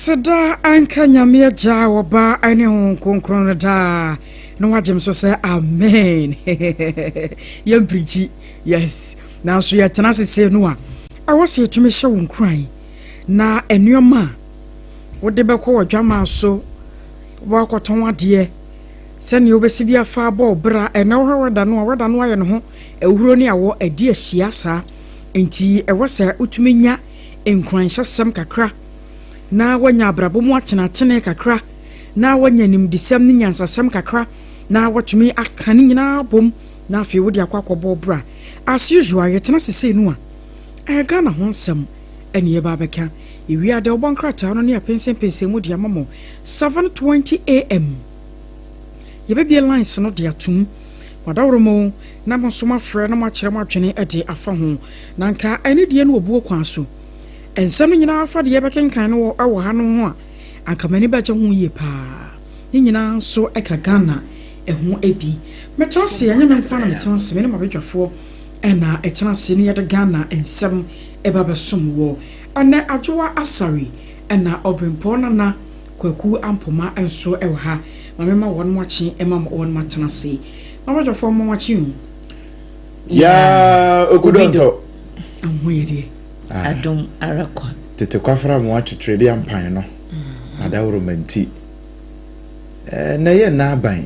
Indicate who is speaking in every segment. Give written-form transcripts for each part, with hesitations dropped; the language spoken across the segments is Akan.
Speaker 1: Sada anka nyame ja woba ane hon konkron da no wajem so say amen. Yam preach yes. Now so ya tena sese no a awose etumi hye won kran na enuoma wo de beko wadwama so wo akoton ade se ne obesi bia fa ba obra ene wo wada no aye no ho ewuro ne awo adi ahia sa enti ewo se utumi nya enkran hyesem kakra na wanya abrabo mu atena kakra na wanya nimdisem ne nyansasem kakra na watumi aka ne nyina bom na afi wo de akwakobo bra as usual yetena sese no a Ghana ho nsem ene ye ba beka iwi ade obonkrata no ne apensen mu de amamo 7:20 am ye be lines no de atum wadawromo na mosoma frɛ na makere matwene ade afa ho na nka ene de no obuo kwan so ensam nyina afa de ye bekenkan no wo ha no ho a anka mani ba je ho ye pa nyina so eka Ghana eho ebi metase anya me nkwa na metase me na mabedwafo ena etenase ne yede Ghana ensam eba besom wo ana Adwoa Asare ena Obrempong na kwaku ampoma enso ewo ha mamema won mwachi ema won matenase mabedwafo mo mwachi
Speaker 2: ya okudonto
Speaker 1: amwede
Speaker 3: adom arakwa
Speaker 2: tete kwafra mo atwetrede ampan no adawro manti na ye na aban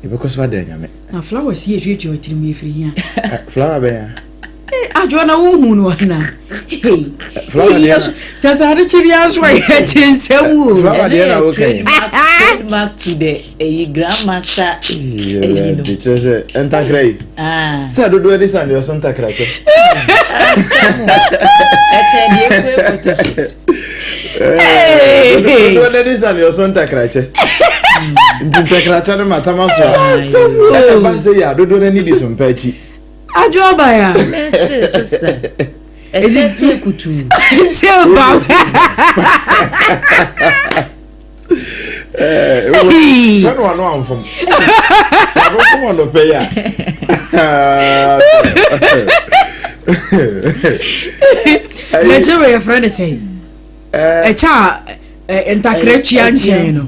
Speaker 2: because what dey nyame
Speaker 1: na flowers ye hwehwe otirimi efiri hia
Speaker 2: flower be ya
Speaker 1: Adwoa na wo hu no na hey
Speaker 2: flower dey
Speaker 1: just had chiri aso ye tinsem wo
Speaker 2: flower dey na okay
Speaker 3: back to the grandmaster
Speaker 2: no teacher say enter cry say do this and your son takra ke do this and your son takra ke takra cha no matama so ba say ya do na need some pachi
Speaker 1: Adwoa ba ya
Speaker 3: sister ese kutu
Speaker 1: se ba
Speaker 2: no am from I don't want to pay ya
Speaker 1: me che we friend say e cha entakretu anche no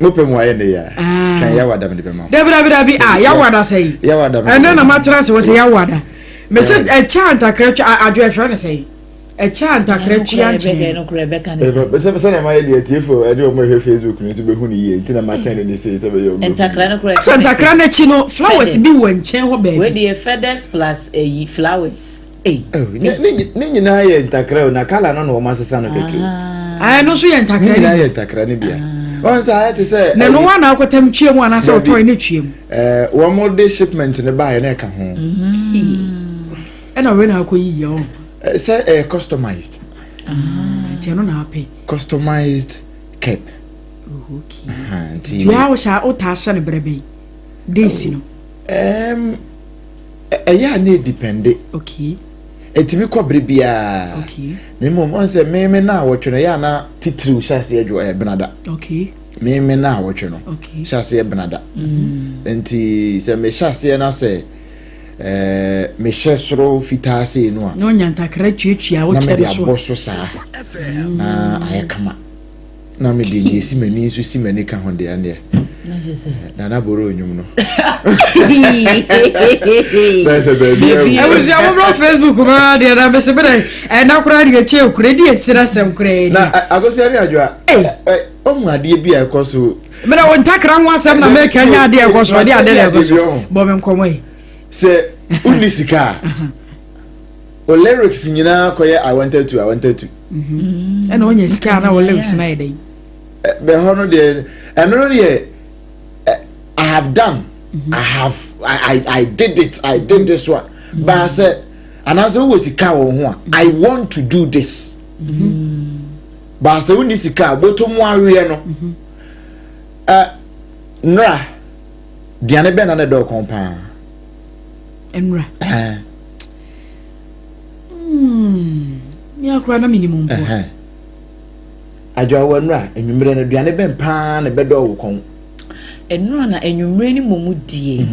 Speaker 2: mo pe mo aye ne ya kan ya wada me de be ma
Speaker 1: dabi ya wada say
Speaker 2: ya wada
Speaker 1: ene na matras we say ya wada me say e cha entakretu Adwoa friend say e cha entakretu anche
Speaker 3: no Rebecca ne
Speaker 2: say na ma ye tiefo e de o mo he Facebook ni to be hu ni ye ntina ma tan ni say be yo
Speaker 3: entakra no correct
Speaker 1: entakra na chi no flowers bi wanchen ho ba
Speaker 3: we the feathers plus flowers
Speaker 2: ni nyina ye entakra na kala no no ma sesa no keke
Speaker 1: no so ye entakra
Speaker 2: ni ye entakra ni bia on say to say
Speaker 1: na no wa na akotam twiem ana say otoy na twiem
Speaker 2: one more day shipment ne ba ye na ka ho
Speaker 1: na we na akoyi yo
Speaker 2: say customized
Speaker 1: tiano na pay
Speaker 2: customized cap
Speaker 1: okay ya wo sha o ta sha ne brebe days no
Speaker 2: ya na depende
Speaker 1: okay
Speaker 2: etimi kobre bia
Speaker 1: okay
Speaker 2: me mom on say me na wotwe ya na titiri shase Adwoa e benada
Speaker 1: okay
Speaker 2: me na wotwe no
Speaker 1: okay
Speaker 2: shase e benada enti se me shase na se me shesro fitase no a
Speaker 1: no nyantakra twetwia wo tere so
Speaker 2: na me aboso sa na ayekama na me de yesi mani so si mani ka honde ane
Speaker 3: na jese
Speaker 2: na boro onyum no
Speaker 1: I was on Facebook ma de na be se be na kura de che kura de esira sem kura
Speaker 2: na Akosua Adwoa o mu ade bi ekoso
Speaker 1: me na won takra ho asem na me ka nya ade ekoso ade ekoso bo me nkomo yi
Speaker 2: se unisika o lyrics nyina koye I wanted to
Speaker 1: and onye sika na o lyrics na ide
Speaker 2: be hono de eno de I have done I did it I did this one but I said and as always sika wo ho I want to do this but as unisika botomu awe no nra diane be na ne do kompa
Speaker 1: enra mi akura na minimum po
Speaker 2: Adwoa wanra enwumre na duane ben pa na be do wo kon
Speaker 3: enra na enwumre ni momu die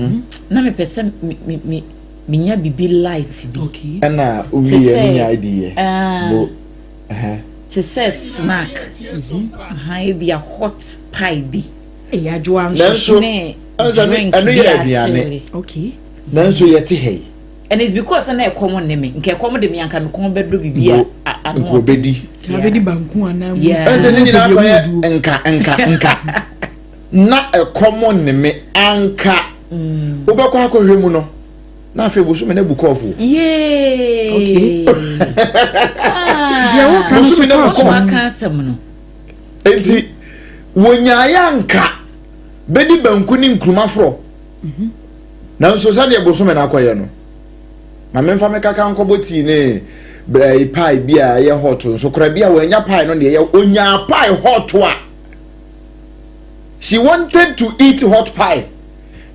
Speaker 3: na me pese minya bibi light bi
Speaker 1: okay
Speaker 2: na uwi ye minya idea bo
Speaker 3: to say snack ha be a hot pie bi
Speaker 1: Adwoa
Speaker 2: nanso anu ye aduane
Speaker 1: okay
Speaker 2: nanso ye te hey
Speaker 3: and it's because na ekomo ne me nke ekomo de me anka me kon bedo bibia
Speaker 2: anko bedi
Speaker 1: banku ana mu
Speaker 2: ense ni nyina akoye nka na ekomo ne me anka obekọ akohwe mu no na afi busu me na bukofu
Speaker 3: yeah
Speaker 1: okay dia wo kan so
Speaker 3: aka sam no
Speaker 2: enti wonyaaya nka bedi banku ni nkruma fro nanso sa de busu me na akoye no ma memfa me kaka nkoboti ne brai pie bia ye hot so kora bia wanya pie no de ye onya pie hot wa she wanted to eat hot pie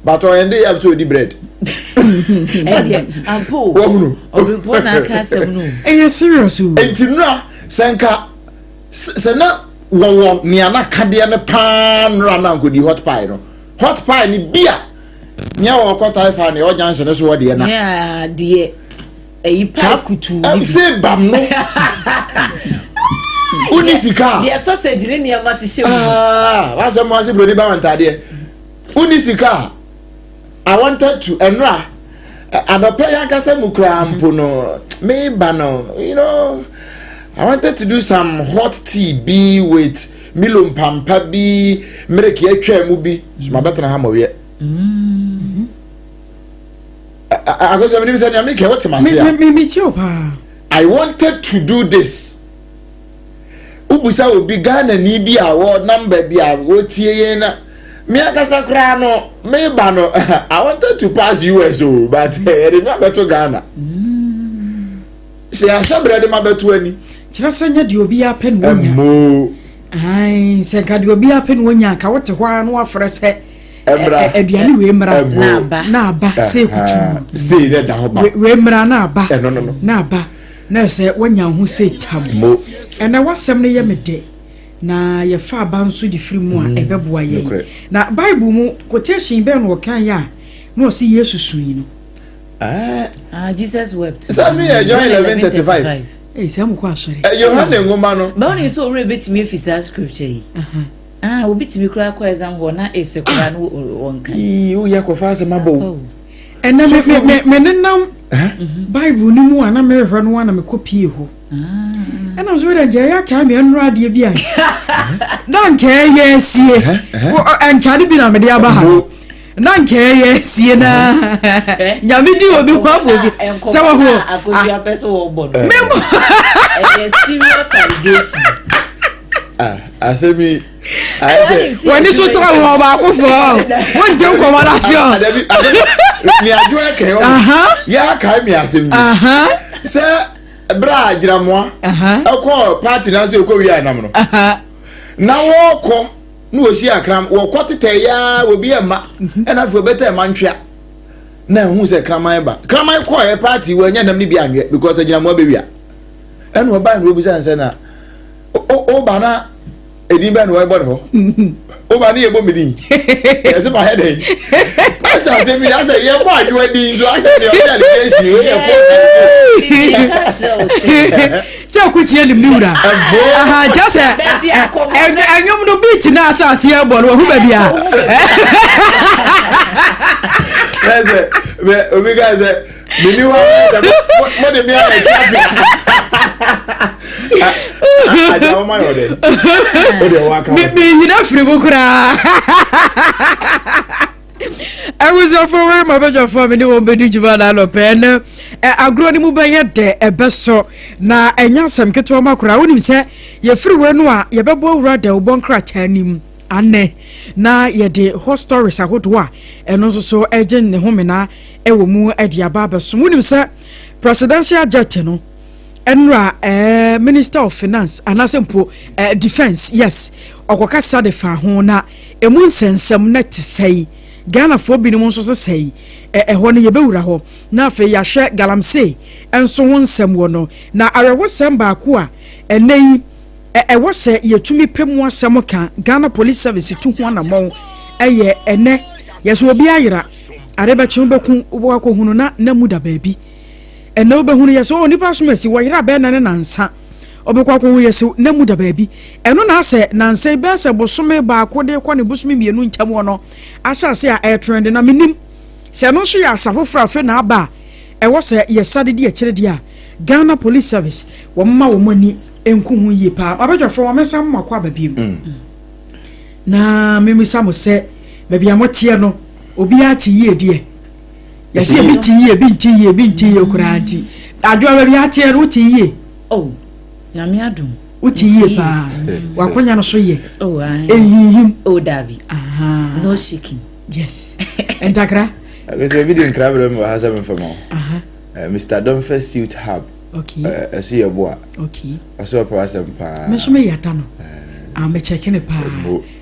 Speaker 2: but on end up so the bread
Speaker 3: ampo obipo na aka sem no
Speaker 1: serious o
Speaker 2: enti no senka sena wo ni ana kade ne pan rana nkodi hot pie no hot pie ni bia nya wo kwata ifa ne o janse ne so wo de na
Speaker 3: yeah de pie kutu
Speaker 2: am say bam no unisika
Speaker 3: de sausage ni niam asihye
Speaker 2: wa se mo ase brodi ba wantade unisika I wanted to enra adope yankasa mukra mpono me bano you know I wanted to do some hot tea be with milon pampa bi mereki atwa mu bi so mabetana ha mawe Akosua me say na make what masia
Speaker 1: me pa
Speaker 2: I wanted to do this ubusa obi Ghana ni bi award number bi a wotie yen na me akasa kra no me ba no I wanted to pass US but I did not beto Ghana se asabre de mabeto ani
Speaker 1: kira sanya de obi apen wonya ai se ka de obi apen wonya ka wote hwa no afre se aduane we mra na aba se kutu
Speaker 2: se ne da ho ba
Speaker 1: we mra na aba
Speaker 2: no
Speaker 1: na aba na se wonya ho se tam ena wasem ne ye mede na ye fa banso di firi mu a ebeboa ye na bible mu quotation be no kan ya no si yesu sui no
Speaker 3: Jesus wept
Speaker 2: so me John 11:35
Speaker 1: sam ko asore
Speaker 2: Yohana ngoma no
Speaker 3: ba oni so ore betimi efisa scripture yi obi timi kura ko exam ho na ese kura no wonka
Speaker 2: wo ya ko fa se mabo
Speaker 1: ena me nenam bible ni mu ana me hwe no ana me kopie ho ena so de ya ka me nru ade bi an dan ke ye sie an ka de bi na me de aba ha nan ke ye sie na nyame di obi ho afobi se wo ho
Speaker 3: akosua pese wo bo no
Speaker 1: memo
Speaker 3: serious allegation
Speaker 2: asemi
Speaker 1: wani so tra wo ba ko fo won je ko mala sio
Speaker 2: mi Adwoa ke ya ka mi asemi se bra jiramoa ekọ party na so ekọ wi anam no na wo kọ no osi akram wo kọ tete ya obi ema na fo beta ema ntwa na hu se kraman ba kraman kọ e party wo nya nam ni bi anwe because jiramoa be wi a eno ba no obi sanse na o ba na edin ba no e bo ho o ba ni e bo mi din ese ba head eh asa se mi asa ye mo Adwoa din so asa ni o ya le si we ye
Speaker 1: se ku tie lim niwura aha just anyom no beat na asase e bo no hu ba bia
Speaker 2: ese me obi ga se me ni wa mo de mi ara kiapia ajawo ma yo de o de wa ka
Speaker 1: me nyina firi bukura I was off for my better for me no be dijiba na lo pen agro ni mu be ye de ebeso na enyasem keto makura wonim se ye firi we no a ye bebo wura de obonkra chanim ane na ye de hot stories ahodo a eno so eje ne homena ewo mu ade aba beso wonim se presidential jet no enra minister of finance anasempo defense yes okoka sade fa ho na emu nsensem na te sei Ghana for bi no so sei ho ne ye bewura ho na afa ya hwe galamse enso ho nsem wo no na arewo sem ba ko a enei wo se ye tumi pemu asem ka Ghana police service tu ho na mo eye ene yeso obi ayira areba chi beku wo ko hunu na muda baabi ene obehunu yeso onipa so masi wo yira be na ne nansa obekwa ko yeso na mu da baabi eno na ase na nse be ase bosome ba ko de ko ne bosome mienu ntam no asase a trend na minim se no so ya asafofra fe na aba e wo se yesade de akire de a Ghana Police Service wo mma wo mani enku hu yie pa abadwafo wo mesa mma kwa babiem na memisa mo se baby amotie no obi ati yie de yesi bi ti yie bi nti yie okuranti adwa baby ati no uti yie
Speaker 3: oh na me adum
Speaker 1: uti yie pa wakonya no so yie
Speaker 3: oh ai
Speaker 1: ehihim
Speaker 3: oh davi
Speaker 1: aha
Speaker 3: no shaking
Speaker 1: yes entakra
Speaker 2: Because video in Crabbe has a from Mr. Dunfer Suit Hub.
Speaker 1: Okay.
Speaker 2: I see a boy.
Speaker 1: Okay.
Speaker 2: I saw a person.
Speaker 1: Mesome yatano. I'm checking a pa.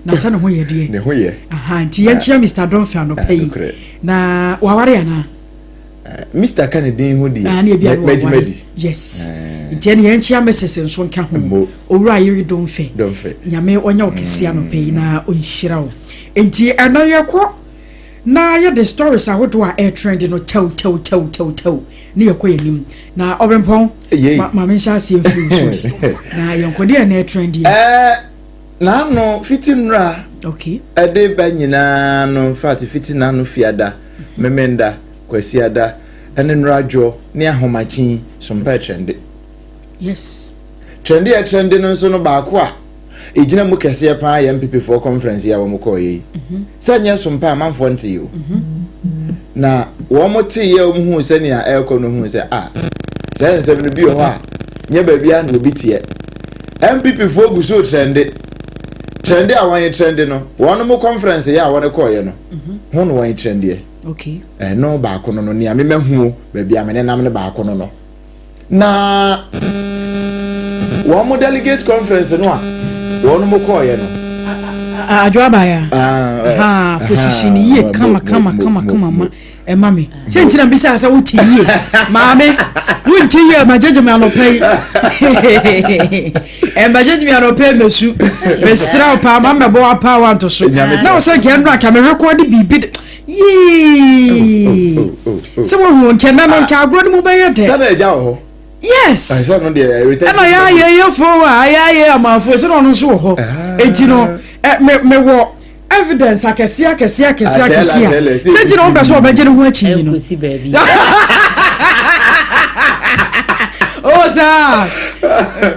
Speaker 1: Na sana ho ye de.
Speaker 2: Ne ho ye.
Speaker 1: Aha, nti yenchia Mr. Dunfer no pay. Na waware ana.
Speaker 2: Mr. Kennedy ho di.
Speaker 1: Na bia
Speaker 2: Medi.
Speaker 1: Yes. Nti yenchia message nso nka ho. Owura yiri Dunfer. Nyame onya okesia no pay na onhyira wo. Nti anaye ko na ya the stories a wodo a air trend no tew ne yakoyenim na Obrempong ma mensha se mfu na yonkode na air trend
Speaker 2: na no fitinra
Speaker 1: okay
Speaker 2: ade ba nyina no fat fitina no fiada memenda kwasiada ene nradwo ne ahomachi sompa trend
Speaker 1: yes
Speaker 2: trend no so no ba ko a ejina mu kese pa ya MPP4 conference ya wo koyi sanya sompa amanfo nte yo na wo mote ya hu se ne a eko no hu se sense no bi ho a nya ba bia na obi tie MPP4 gu so trend a wan trend no won mu conference ya won koyi no hu no wan trend ye
Speaker 1: okay
Speaker 2: no ba ko no ne amema hu ba bia me nam ne ba ko no na wo mo delegate conference no a wonu mo ko ye no
Speaker 1: adwa baya position ye kama ma e mami sentina bisa asa wuti ye maame wuti ye majeje me anopai e majeje me anopai mesu besra pa mama bo apa wanto so na o se gen ra ka me record bibi ye so wo kenna no ka agro mu baye de
Speaker 2: sana eja ho
Speaker 1: yes
Speaker 2: I said no dey everything
Speaker 1: and ya for ya amafo se no so ho enti no me wo evidence akesia se ti no be so obeje ne ho achi ni no oh sir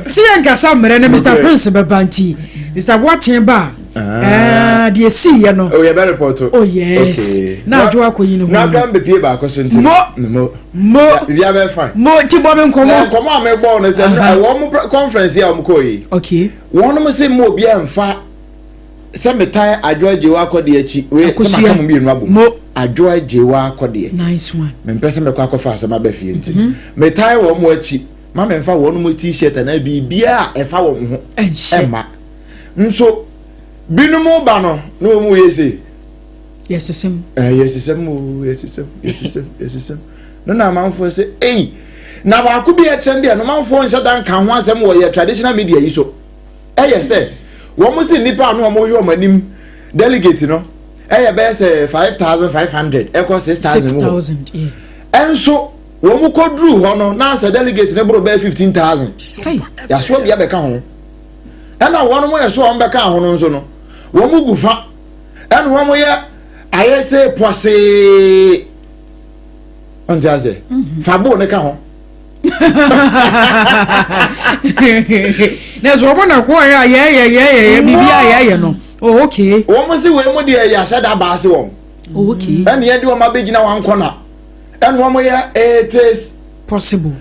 Speaker 1: si enka samre ne Mr. Prince bebanti Mr. Watemba the see you know
Speaker 2: oh you better report
Speaker 1: oh yes na Adwoa koyi ne ho
Speaker 2: na gram be pie ba ko so nti
Speaker 1: mo
Speaker 2: bia be fine
Speaker 1: mo ti bo me nkomo
Speaker 2: am bo no se wo conference ya koyi
Speaker 1: okay
Speaker 2: won mo se mo bia mfa se metai Adwoa Jewa Kodie achi we se maka mo mienu abo Adwoa Jewa Kodie
Speaker 1: nice one
Speaker 2: me mpese me kwa kofa asema ba fie nti metai wo mo achi ma me mfa won mo t-shirt na bibia e fa wo ho ema nso binumu ba no no mu yesi
Speaker 1: yes
Speaker 2: no na manfo say na ba ku bi e trend e no manfo nse dan kan ho asem wo ye traditional media yi so say wo mo si nipa no mo yo manim delegate no be say 5500 equal 6000 enso wo mo kodru ho no na say delegate ne bro be 15000
Speaker 1: kai
Speaker 2: ya so bia be ka ho ena wo mo ye so on be ka ho no nso no wo mu gufa ena wo mo ye ayese pose onjaze fabo ne ka ho
Speaker 1: nezo wo na ko ya ye bibia ye no oh okay
Speaker 2: wo mo si we mo de ya shada ba se wo
Speaker 1: okay
Speaker 2: ena ye de wo ma begina wan kona ena wo mo ye it is
Speaker 1: possible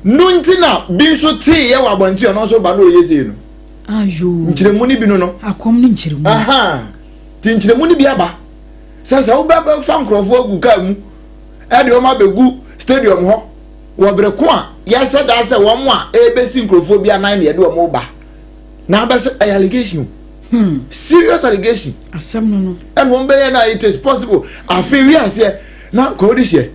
Speaker 2: nuntina bi so ti ye wa bantu no so ba no yesi no
Speaker 1: ayo
Speaker 2: nchiremu ni bi no
Speaker 1: akom ni nchiremu
Speaker 2: ti nchiremu ni bi aba sasa wo ba fa nkrofo agu ka mu e de o ma begu stadium ho wo breko a ya se da se wo mo a e be si nkrofo bi anan ne de o mo ba na ba se allegation serious allegation
Speaker 1: asem no
Speaker 2: and one be na it is possible afi wi ase na ko di she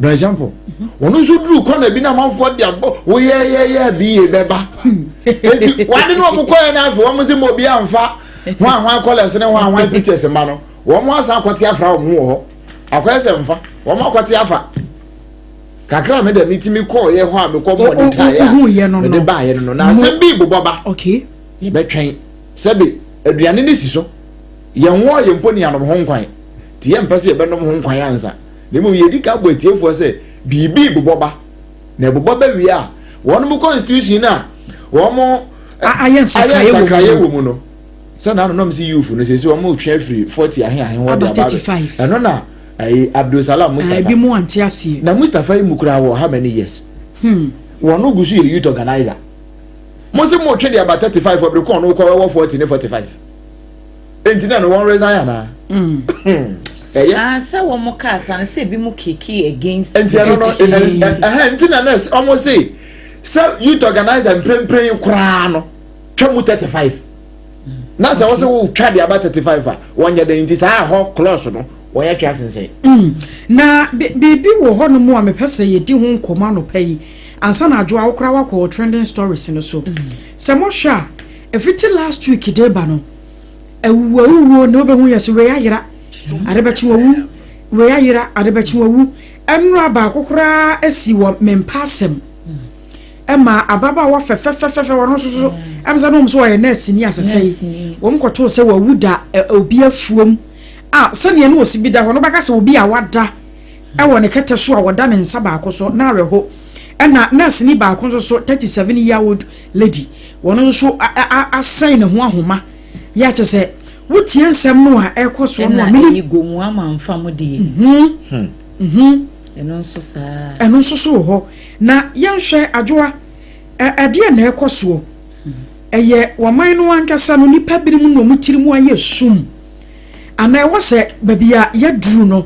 Speaker 2: for example wonu so dru ko na bi na manfo de abo wo ye bi ye beba enti wade no mo ko na afi wo mo se mo bi amfa ho college ne ho pictures ma no wo mo asa akwati afra wo ho akwese mfa wo mo akwati afa kakra me da mitimi call ye ho a me ko monitor ya me de ba ye no na asem bi boboba
Speaker 1: okay
Speaker 2: ye betwen sebe aduane ne si so ye nwo ye mponi anom ho nkwan ti ye mpase ye benom ho nkwan ansa ne mum ye dika gbo tiefo se bibi boboba na boboba wi a wonum constitution na wo mo ayensakraye wo mu no se na no msi youth no se wo mo twa free 40 ahen wo da ba
Speaker 1: 35
Speaker 2: eno na Abdul Salam Mustafa
Speaker 1: bi mu anti asie
Speaker 2: na Mustafa imukura wo how many years wono gusu ye youth organizer mo se mo twa dia about 35 for the no ko 40 ne 45 entina no one reason yana
Speaker 3: say wo mo ka san say bi mu kiki against
Speaker 2: entina no entina ness almost say youth organizer prempren kura no twa mu 35 na say wo se wo twa dia about 35 a wonya de ntisa ho close no wonya twa sense
Speaker 1: na bibi wo ho no mu a mepese ye di ho nkoma no pai ansa na adwo awokra wakọ trending stories no so se mo hwa efiti last week dey ba no ewuwo no be hu yesi we ayira adebechi wawu we ayira adebechi wawu enru aba akokra asi wo mempasem ema ababa wa fefefefe wono so emza no mso ye nurse ni asesei wo mkoto se wawu da obi afuom sane ne osi bi da ho no baka se obi a wada ewo ne kete so a wada ne nsa ba akoso na areho na nurse ni ba akoso so 37-year-old lady wono so assign ne ho ahoma ya che se wotie nsem no a ekoso no
Speaker 3: amini gomu amamfa mo die eno nso so ho na yanhwe adwoa ade na ekoso eye waman no ankasa no nipa birim no mutirimu aye sum ana ewo se babia ya duru no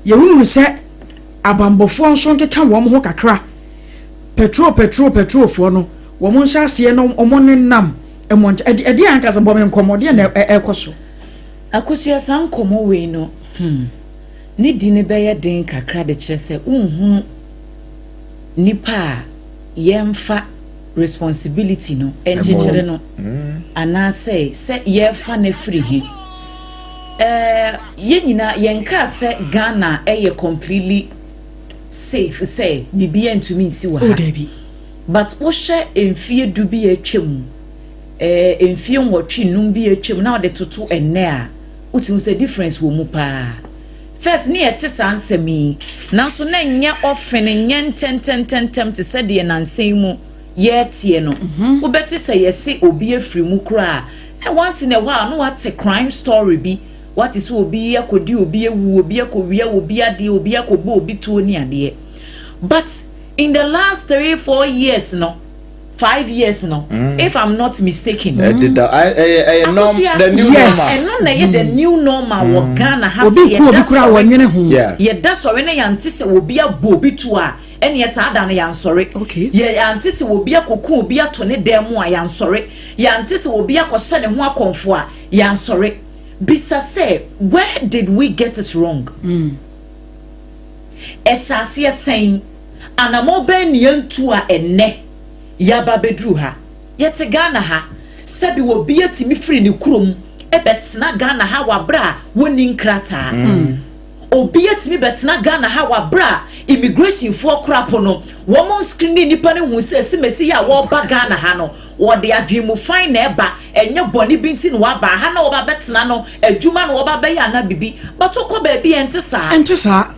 Speaker 3: ye hunu se abambofo nso nkeka wo mo ho kakra petrol fo no wo mo nhyase ase no omo ne nam emonche edi ankasa bo me nkomode na ekoso akosua san komo we no ni di ne be ye den kakra de kire se unhu nipa yemfa responsibility no enchechere no ana se ye fa na free he yenyina yenka se Ghana completely safe say bibia ntumi nsi wa but wo hye emfie du bi atwam emfie nwotwe num bi atwam na de toto enne a utim say difference wo mu pa first ne yete sansemi na so na nya ofene nya tentem te se de nansen mu yetie no wo beti say yesi obi afri mu kra once in a while no what a crime story be what is obi akodi obi ewu obi akowia obi ade obi akobo obi tuo ni ade but in the last 3-4 years no 5 years no if I'm not mistaken
Speaker 2: the new normal
Speaker 3: yes and no the new normal wo Ghana has
Speaker 1: obi kura wonyene ho
Speaker 3: ye da so we na yante se obi abo obi tuo a ene ye sa da na yansore ye yante se obi akoko obi ato ne dem a yansore yante se obi akose ne ho akonfo a yansore bisa say where did we get it wrong esase saying anamo ben yantu a enne yaba bedru ha yete Ghana ha sebi wo bia timi free ne kurom ebetena Ghana ha wabra woni nkrata obi atimi betena Ghana ha wabra immigration for krapo no wo mon screen nipa ne hu se simesi ya wo ba Ghana ha no wo de adwemu fine na eba enye boni binti no waba ha na wo ba betena no adwuma no wo ba be ya na bibi but okọ ba bi entesa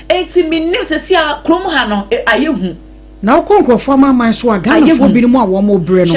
Speaker 3: enti minim se sia krom ha no ayehu
Speaker 1: na okonkrofo amaman so a Ghana fo bi mu a wo mo bre no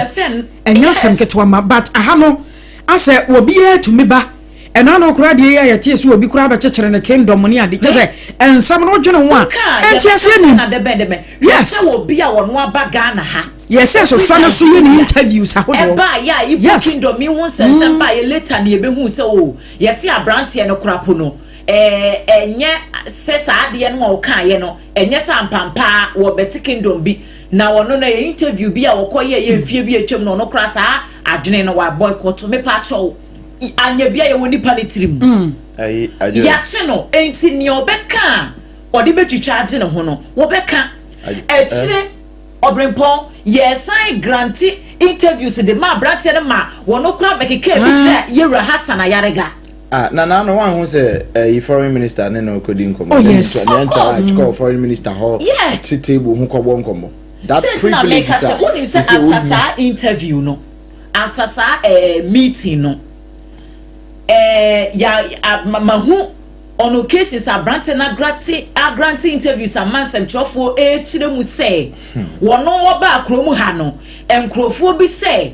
Speaker 1: enya sem ketwa ma but aha no ase wo bi etumi ba ena no kura de ya yete so obi kura ba chechere ne kingdom ni ade je se ensam no dwene ho a enti ase ni
Speaker 3: na de be yes wo bi a wo no aba Ghana ha
Speaker 1: yes so sana so ye ni interviews ahodo
Speaker 3: ba ya ibu kingdom mi hu sensem ba ye later na ye be hu se o yes abrante no kura po no enye sesa ade no wo kan ye no enye sampampa wo bet kingdom bi na wono na ye interview bi a wo koye ye mfie bi atwam no kura sa adwene no wa boycott me pa cho anya bia ye woni panitrim ya che no enti ni obeka odi betwitwa ade ne ho no wo beka echire Obrempong yesan granti interviews de ma brate ne ma wono kura bekeke bi kire ye Hassan Ayarega
Speaker 2: na one who say foreign minister no Kodie nkomo.
Speaker 1: Oh yes.
Speaker 2: Call foreign minister ho.
Speaker 3: Yeah.
Speaker 2: Table who ko nkomo.
Speaker 3: That privilege is after sa interview no. After sa meeting no. Mahu on occasions granting interviews a man sem chofo chire mu say wono wo ba kromu ha no enkrofo bi say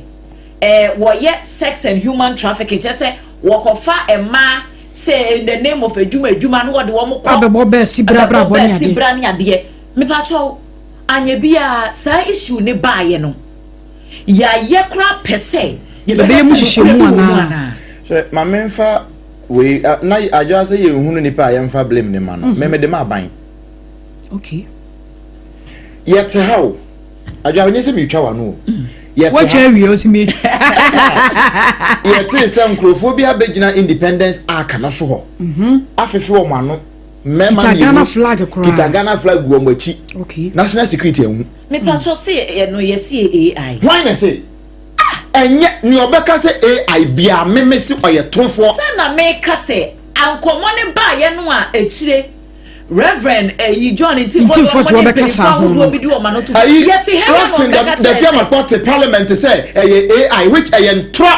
Speaker 3: wo ye sex and human trafficking che say wo kofa ma say in the name of adwuma no wo de wo mo ko
Speaker 1: abebo be sibra bra
Speaker 3: ni ade me pa cho anya bia sa issue ne ba ye no ya ye kra pese ye be
Speaker 1: mu hihye mu ana
Speaker 2: so ma menfa we na ajo say ye hunu nipa ye mfa blame ne ma no me de ma ban
Speaker 1: okay
Speaker 2: yet how ajo onye se mi twa wa no yet
Speaker 1: what area o si me
Speaker 2: yet say nkrofo bi abegina independence arc na so ho afefe wo ma no
Speaker 1: Kita Ghana flag kura.
Speaker 2: Kita Ghana flag wo machi.
Speaker 1: Okay.
Speaker 2: National security ehu.
Speaker 3: Me patcho say no ye see AI.
Speaker 2: Why na say? Enye ni obeka say AI bia me si oye tofo.
Speaker 3: Say na me ka say ankomo ne ba ye no a echire Reverend John
Speaker 1: Intifo obeka sa ho.
Speaker 3: Obi do o ma no to.
Speaker 2: Yet he the firm about the parliament say AI which ntro.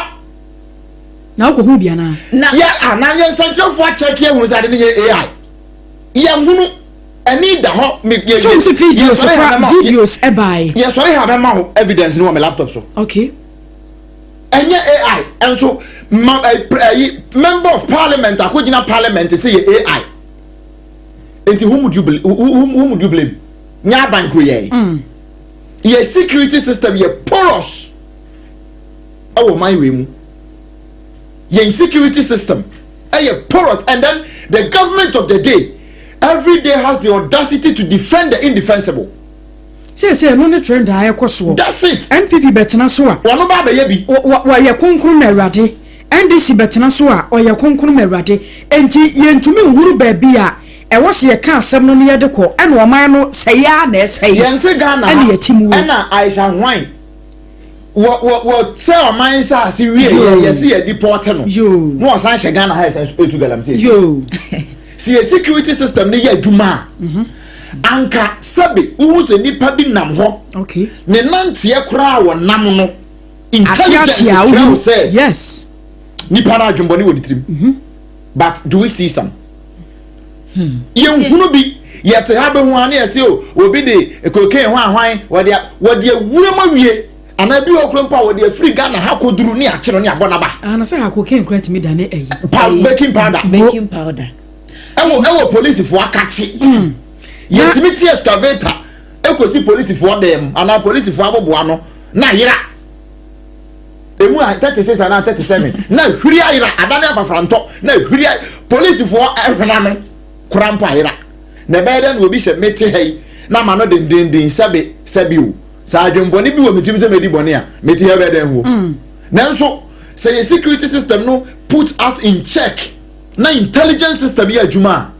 Speaker 1: Na ko hu bia na.
Speaker 2: Ya ananye santrofo check here hu say de AI. Yahunu any da ho me
Speaker 1: so videos e buy
Speaker 2: yes sorry have ma evidence no my laptop so
Speaker 1: okay
Speaker 2: enye AI and so member of parliament akogina parliament say AI enti who would you blame nya ban kro ye ye security system ye porous oh my way mu ye security system ye porous and then the government of the day every day has the audacity to defend the indefensible.
Speaker 1: Say no ne trend I ekoso.
Speaker 2: That's it.
Speaker 1: NPP betena so a.
Speaker 2: Wono ba be ye bi.
Speaker 1: Wa ye konkron na Awurade. NDC betena so a o ye konkron na Awurade. Enti ye ntumi nhuru ba bia e wo se ye ka asem no ye de ko ene o man no seya na eseye.
Speaker 2: Ye nte Ghana.
Speaker 1: Ene ye timu.
Speaker 2: Ena Aisha Hwan. What say o man sa si wie ye se ye deport no. No san she Ghana ha se etu galam se.
Speaker 1: Yo.
Speaker 2: See a security system ne ye adwuma anka sabe wo se nipa bi nam ho
Speaker 1: okay
Speaker 2: ne nante kura wo nam no intelligence say
Speaker 1: yes
Speaker 2: nipa na adwumbo ne wo ditrim but do we see some ye hunu bi ye te ha be ho ane ese o obi de cocaine ho ahwan wo de awura mawie ana bi Obrempong wo de free Ghana ha koduru ne akere ne abona ba
Speaker 1: ana say ha cocaine create me dane ayi
Speaker 2: baking powder ewo police for akachi yetimi ti excavator ekosi police for dem ana police for aboboa no na yira emu 36 ana 37 na hwiri ayira adane afafranto na hwiri police for ehwena no kurampo ayira na beden wo bi se mete hai na ma no den sabe o sa adwumboni bi wo metim se medi bone a mete he beden ho nanso say security system no put us in check na intelligence system ya juma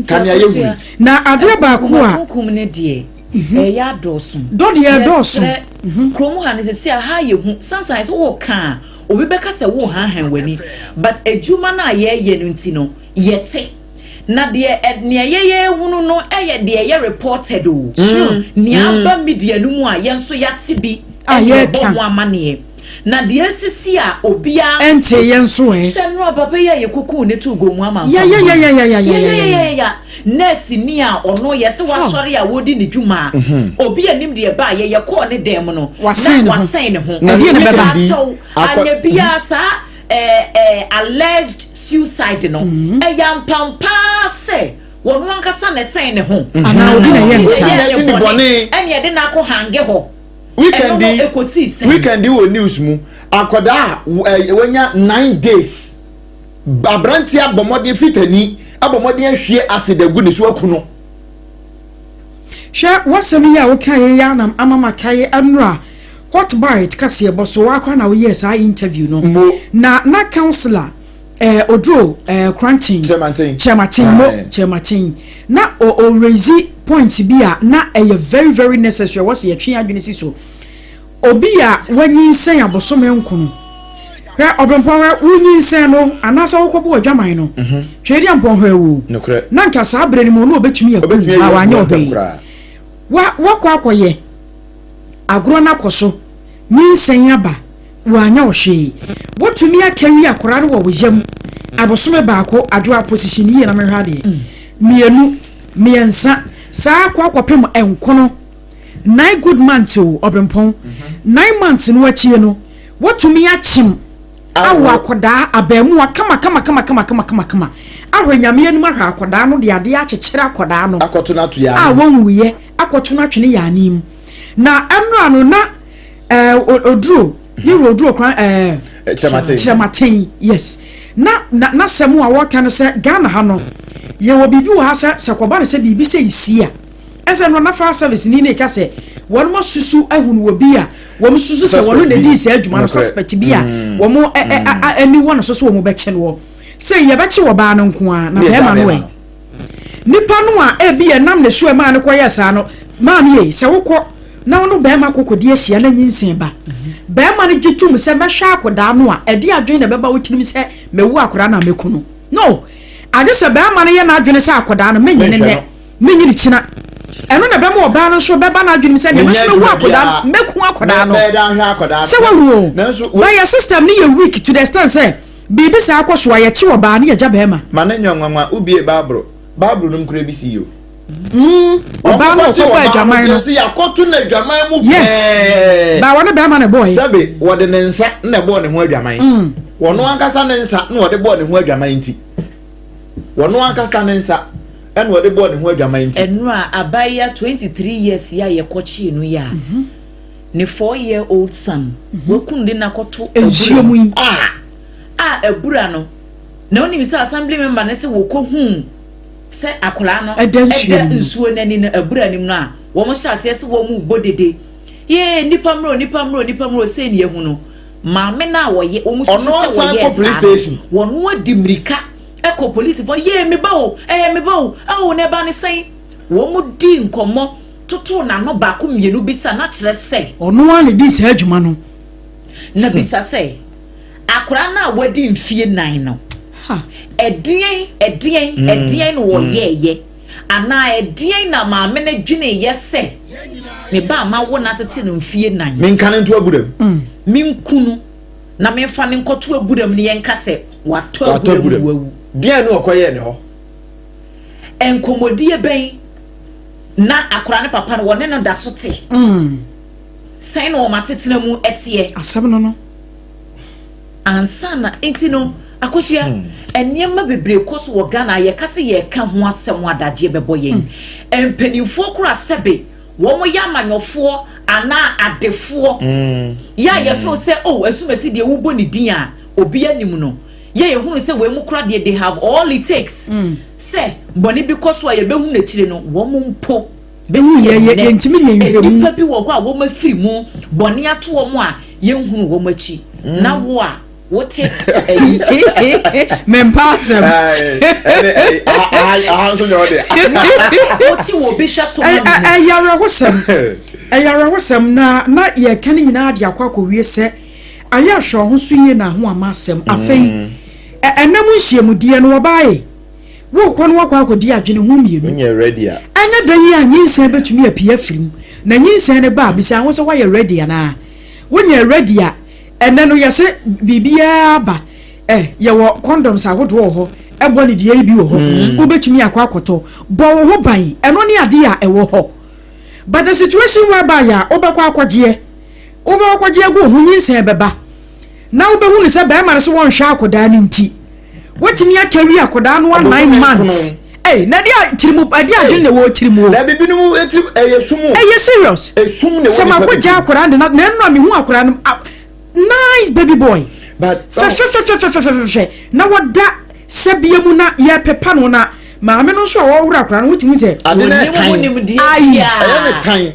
Speaker 2: kan ya yewu
Speaker 1: na ade ba ko a
Speaker 3: hukum ne de ya dosun
Speaker 1: do de dosun
Speaker 3: kromu ha ne se ha ye hu sometimes wo kan obi beka se wo han wani but ejuma na ye no ntino yete na de ne ye hunu no de ye reported o ni aba media no mu a ye nso yate bi
Speaker 1: ye
Speaker 3: bo mu amane na de asisi a obia
Speaker 1: ente ye nso
Speaker 3: hyenro papa ye kuku ne tu gomu ama
Speaker 1: ya
Speaker 3: nurse ni a ono ye se wa sori a wodi ne dwuma obi anim de ba ye call ne dem no
Speaker 1: wasen
Speaker 3: ne ho
Speaker 1: na de ne beba
Speaker 3: anya bia sa alleged suicide no yampampa se wonu ankasa ne sen ne ho
Speaker 1: ana obi na ye nsa
Speaker 2: ni bone
Speaker 3: enya de na ko hange ho
Speaker 2: weekend wo news mu akoda wanya 9 days abranti abomode fitani abomode ahwie acid agu ne so akuno
Speaker 1: sha wasemi ya wokaye ya na amama kaye anura hot bite kase boso akwa na wo yes I interview no na counselor Odro Chematin na o raise point bia na very very necessary was ye twa adwene si so obi a wanyi nsan abosome nkunu Obrempong wunyi nsen no anasa wokobo adwaman no twedi ampon hwa wu na nka saa bre ni mo no obetumi akuru ma wanya ohwe wakwa akoye agro na koso nsen aba wanya ohwe wotumi akawi akora no wo yam abosome baako adwoa position yi na mehwa de mienu miensa saa kwakopem enkono 9 good months Obrempong 9 months no achie no wotumi achim awo akoda abamu kama ahwenyame anu ahwa akoda no de ade akyekyere akoda no
Speaker 2: akoto na to ya
Speaker 1: wonwuye akoto na twene ya anim na anu na oduro yero oduro kran chamaten yes na semu a woka no se Ghana ha no ye wo bibi wo ha se koba no se bibi se isia ese no na fa service ni ka se won mo susu ahunu wo bi a wom susu se won na di se adwuma no suspect bi a wom ani won so wom be che no se ye be che wo ba no nko a na be ma no we nipa no a e bi e nam ne so e ma no koye sa no ma me se wokọ na wono be ma kokodi ahia na nyinsen ba be ma no gitum se me hwa akoda no a e di adwen na be ba wotinim se mewu akora na mekunu no ade se be ma no ye na adwen se akoda no menyine ne menyine china eno na be ma oba no so be ba na adwen se ne mewu akoda meku akoda no se wahu na your system ni ye weak to the extent say bibi sa akoso ya chi oba no ye ja be ma
Speaker 2: mane nyonwanwa ubie babro num kure bi si yo
Speaker 1: oba no ko adwaman no
Speaker 2: si yakoto na adwaman mu
Speaker 1: yes ba wona be ma na boy
Speaker 2: sabe wode ne nsa na bo ne ho adwaman wono ankasa ne nsa na wode bo ne ho adwaman nti wono ankasa ne nsa en wode bo ne ho adwaman nti
Speaker 3: enu a abaya 23 years ya ye kochi enu ya ne 4-year-old son wokunde na koto
Speaker 1: ejiemu
Speaker 3: ebura no na oni mi say assembly member na say wokohu se akola no nsuo nani na ebura nim no a wo mo hyase se wo mu bodede ye nipa mro se ne yehu no maame na wo ye wo mu so se wo ye
Speaker 2: police station
Speaker 3: wo no adimrika eko police for ye me ba o ne ba ne sai wo mu di nkomo toto na no ba ko mienu bisa na kire se
Speaker 1: ono an di se adwuma no
Speaker 3: na bisa se akora na wadi mfie 9 no ha edien no wo ye ana edien na maame na dwene yese me ba ma wo na tete no mfie 9
Speaker 2: min kan nto abudam
Speaker 3: min kunu na me fa ne nkoto abudam ne yenka se wato abudam wawu
Speaker 2: dien no okoye ne ho
Speaker 3: enkomodie ben na akora ne papa no wone no da so te sai no ma setena mu etie
Speaker 1: asem no
Speaker 3: ansana enti no akosua enyema bebre koso wo Ghana ye kase ye ka ho asem adaje bebo yen empanimfo kura sebe wo mo ya manyofo ana adefo ya ye feel say oh asumasi de wo boni din a obi anim no ye hunu say we mu kura de they have all it takes say boni because wa ye behu na chire no wo mo mpo
Speaker 1: behu ye ntimi ye mu
Speaker 3: nipa bi wo ho a wo mafiri mu boni ato wo mo a ye hunu wo machi na wo a what
Speaker 1: mempasem
Speaker 2: so no de
Speaker 3: what wo be hwa so
Speaker 1: ayara hosem na ye kan nyina ade akwakowie se aya hwo ho so yi na ho amasem afei enam nhyiemudie no wobae wo ko no akwakodie adwene ho mienu
Speaker 2: nye ready a
Speaker 1: anya dan yi anyinsen betumi apia firim na nyinsen ne ba bisa ho so why ready na wonye ready a ene no yese bibia ba ye wo condoms awodo ho ebo ne die bi wo ho ubetumi akwakoto bo wo ho ban eno ne ade a ewo ho but the situation whereby ya obekwa akwagie go ho nyinsen beba na obehu ne se ba ma se won hwa akoda ne nti wotimi akawi akoda no 9 months na dia tirimu adia adwen ne wo tirimu
Speaker 2: na bibinu mu etim eyesumu
Speaker 1: serious
Speaker 2: esum ne wo
Speaker 1: sama ko ja akoda ne na no me hu akoda no nice baby boy
Speaker 2: but
Speaker 1: na wada sebiemu na ye pepa no na maame no so wo wura akoda no wotimi se
Speaker 2: ayene time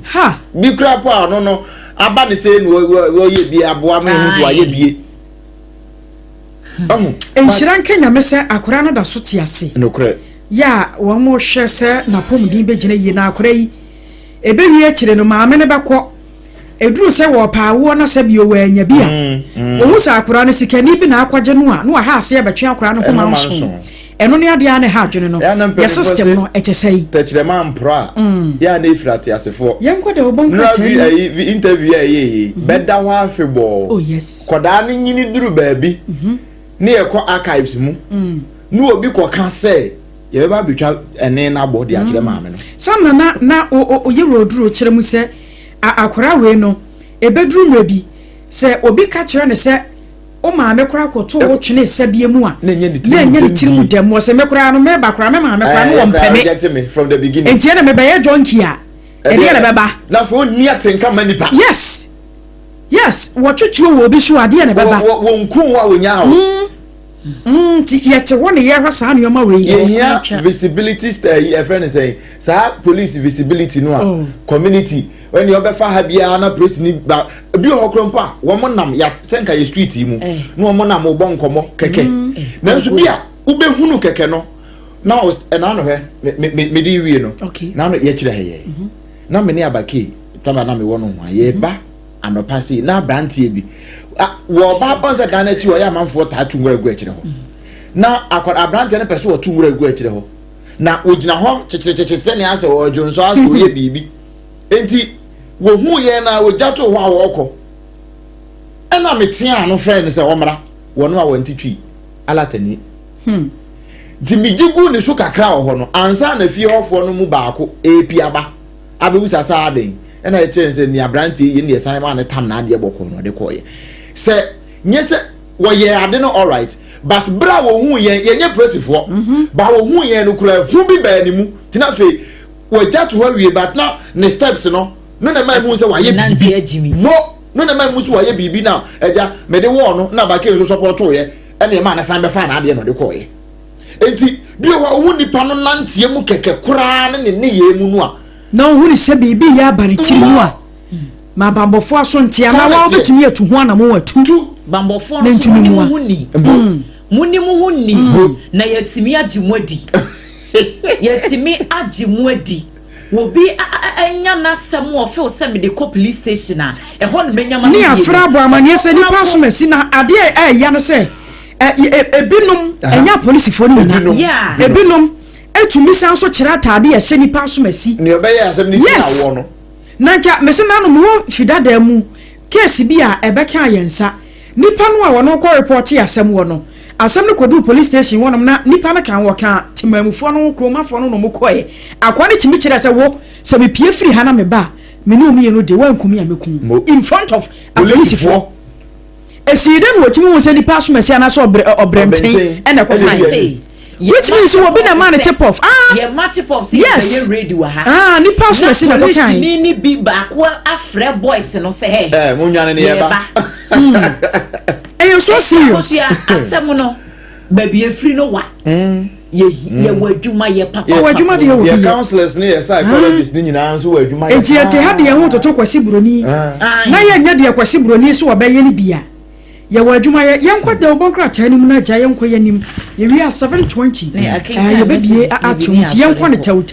Speaker 1: ha
Speaker 2: bi kra po a no aba ne se wo ye bi aboa me hu so wa ye bie
Speaker 1: enshira nkanya mese akora no da so ti ase
Speaker 2: no kre
Speaker 1: ya wo mo hwe se na pomdin begina yi na akora yi ebewie akire no maame ne bekọ eduru se wo pa wo na se bi o wa anya bi a wo sa akora no sikani bi na akwaje no a no ha ase betwe akora no homa nso eno ne ade ane ha adwene no ya system no etesai
Speaker 2: techrema mpra ya na ifrate asefo
Speaker 1: yenkode obonko
Speaker 2: tani interview ye beda ho afebo
Speaker 1: oh yes
Speaker 2: koda no nyini duru baabi ne yekọ archives mu no obi ko ka say ye be ba betwa ene na body akire maame no
Speaker 1: sanna na o ye roduro kire mu se akora we no ebeduru no bi se obi ka kire ne se o maame kora koto wo twene se bie mu a na nya ni tirimu dem wo se me kora no me ba kora me maame kora no wo mpeme
Speaker 2: get me from the beginning
Speaker 1: enti na me ba ye jonki a e de na beba
Speaker 2: na fo ni atenka manipa
Speaker 1: yes wo twetwe wo obi so ade na beba
Speaker 2: wo nku wa wo nya ho
Speaker 1: ti yete woni ye hwa sa no ma we
Speaker 2: yeah visibility stay a friend saying sa police visibility no a community when you be fa ha bia na police ni ba bi ho krompa wo mo nam ya senka ye street mu no mo nam bo nkomo keke na nso bia ube hunu keke no na na no he me di wie no na no ye kire he na me ne abaki tama na me wo no ho ye ba anopa si na brantie bi wo ba bonza Ghana chi wo ya manfo ta tu ngura gu akire ho na akwara abrantie ne pese wo tu ngura gu akire ho na ogina ho chechecheche se ne ase wo jonso aso ye bibi enti wo hu ye na wo jato ho a wo kọ ena metia no friend se wo mra wo no a wo ntitwi alatani dimijegu ne so kakra wo ho no ansa na fie hofo no mu baako epiaba abebusa sa aden ena ye chere se ni abrantie ye ne esan ma ne tam na ade bokọ no de koye se nyese wo ye ade no all right but bra wo hu ye nye presifo ba wo hu ye no kura hu bi ba ni mu tina fe wo jato ho wie but na ne steps no no na mai mu se wa ye bibi no na mai mu se wa ye bibi na eja me de wo no na ba ke so support wo ye ene ma na san be fa na ade no de koye enti bi wo hu nipa no nantie mu keke kura ne ye mu no a
Speaker 1: na hu ni se bibi ya bare tiri mu a ma bambofo aso ntia na wa betumi atu ho na mo watu
Speaker 3: bambofo so ni mu huni muni mu huni na yetimi agimwadi yetimi agimwadi wo bi anya na sam wo fe o se me de ko police station a e ho no menya ma
Speaker 1: ni afra abo amane se ni paso masi na ade ya no se ebinum enya police fo ni na ebinum etumi san so kira atade ya se ni paso masi
Speaker 2: ni obeya asem ni awo no
Speaker 1: na nka mese na no mo fidada mu case bi a ebeka ayensa nipa no a wono ko report ya asem wo no asem no kodu police station wonum na nipa na kan wo ka timamufo no kromafo no mo koye akwa ne timi kire se wo se me pie free ha na me ba me ne omi ye no de wankumi amekum in front of a police for eside no timi wo se nipa so mesi ana so obrempong ena ko say which means we be the man tip off
Speaker 3: yeah man tip off see the radio ha
Speaker 1: ni pass me see na ko kan
Speaker 3: ni bi ba ko afre boys no say hey
Speaker 2: mo nwane ne ye ba
Speaker 1: you so serious
Speaker 3: asem no baby e free no wa ye wadwuma ye papa
Speaker 1: wadwuma de
Speaker 2: ye counselors ne ye psychologists ni nyina so wadwuma ye
Speaker 1: enti ete ha de ye ho toto kwasi buroni na ye nya de kwasi buroni so obaye ni bia ye wadwuma ye yenkwada obonkra tani mu na ja yenkwa yanim ye wi a 720 ye bedie atum ti yenkwa ne taw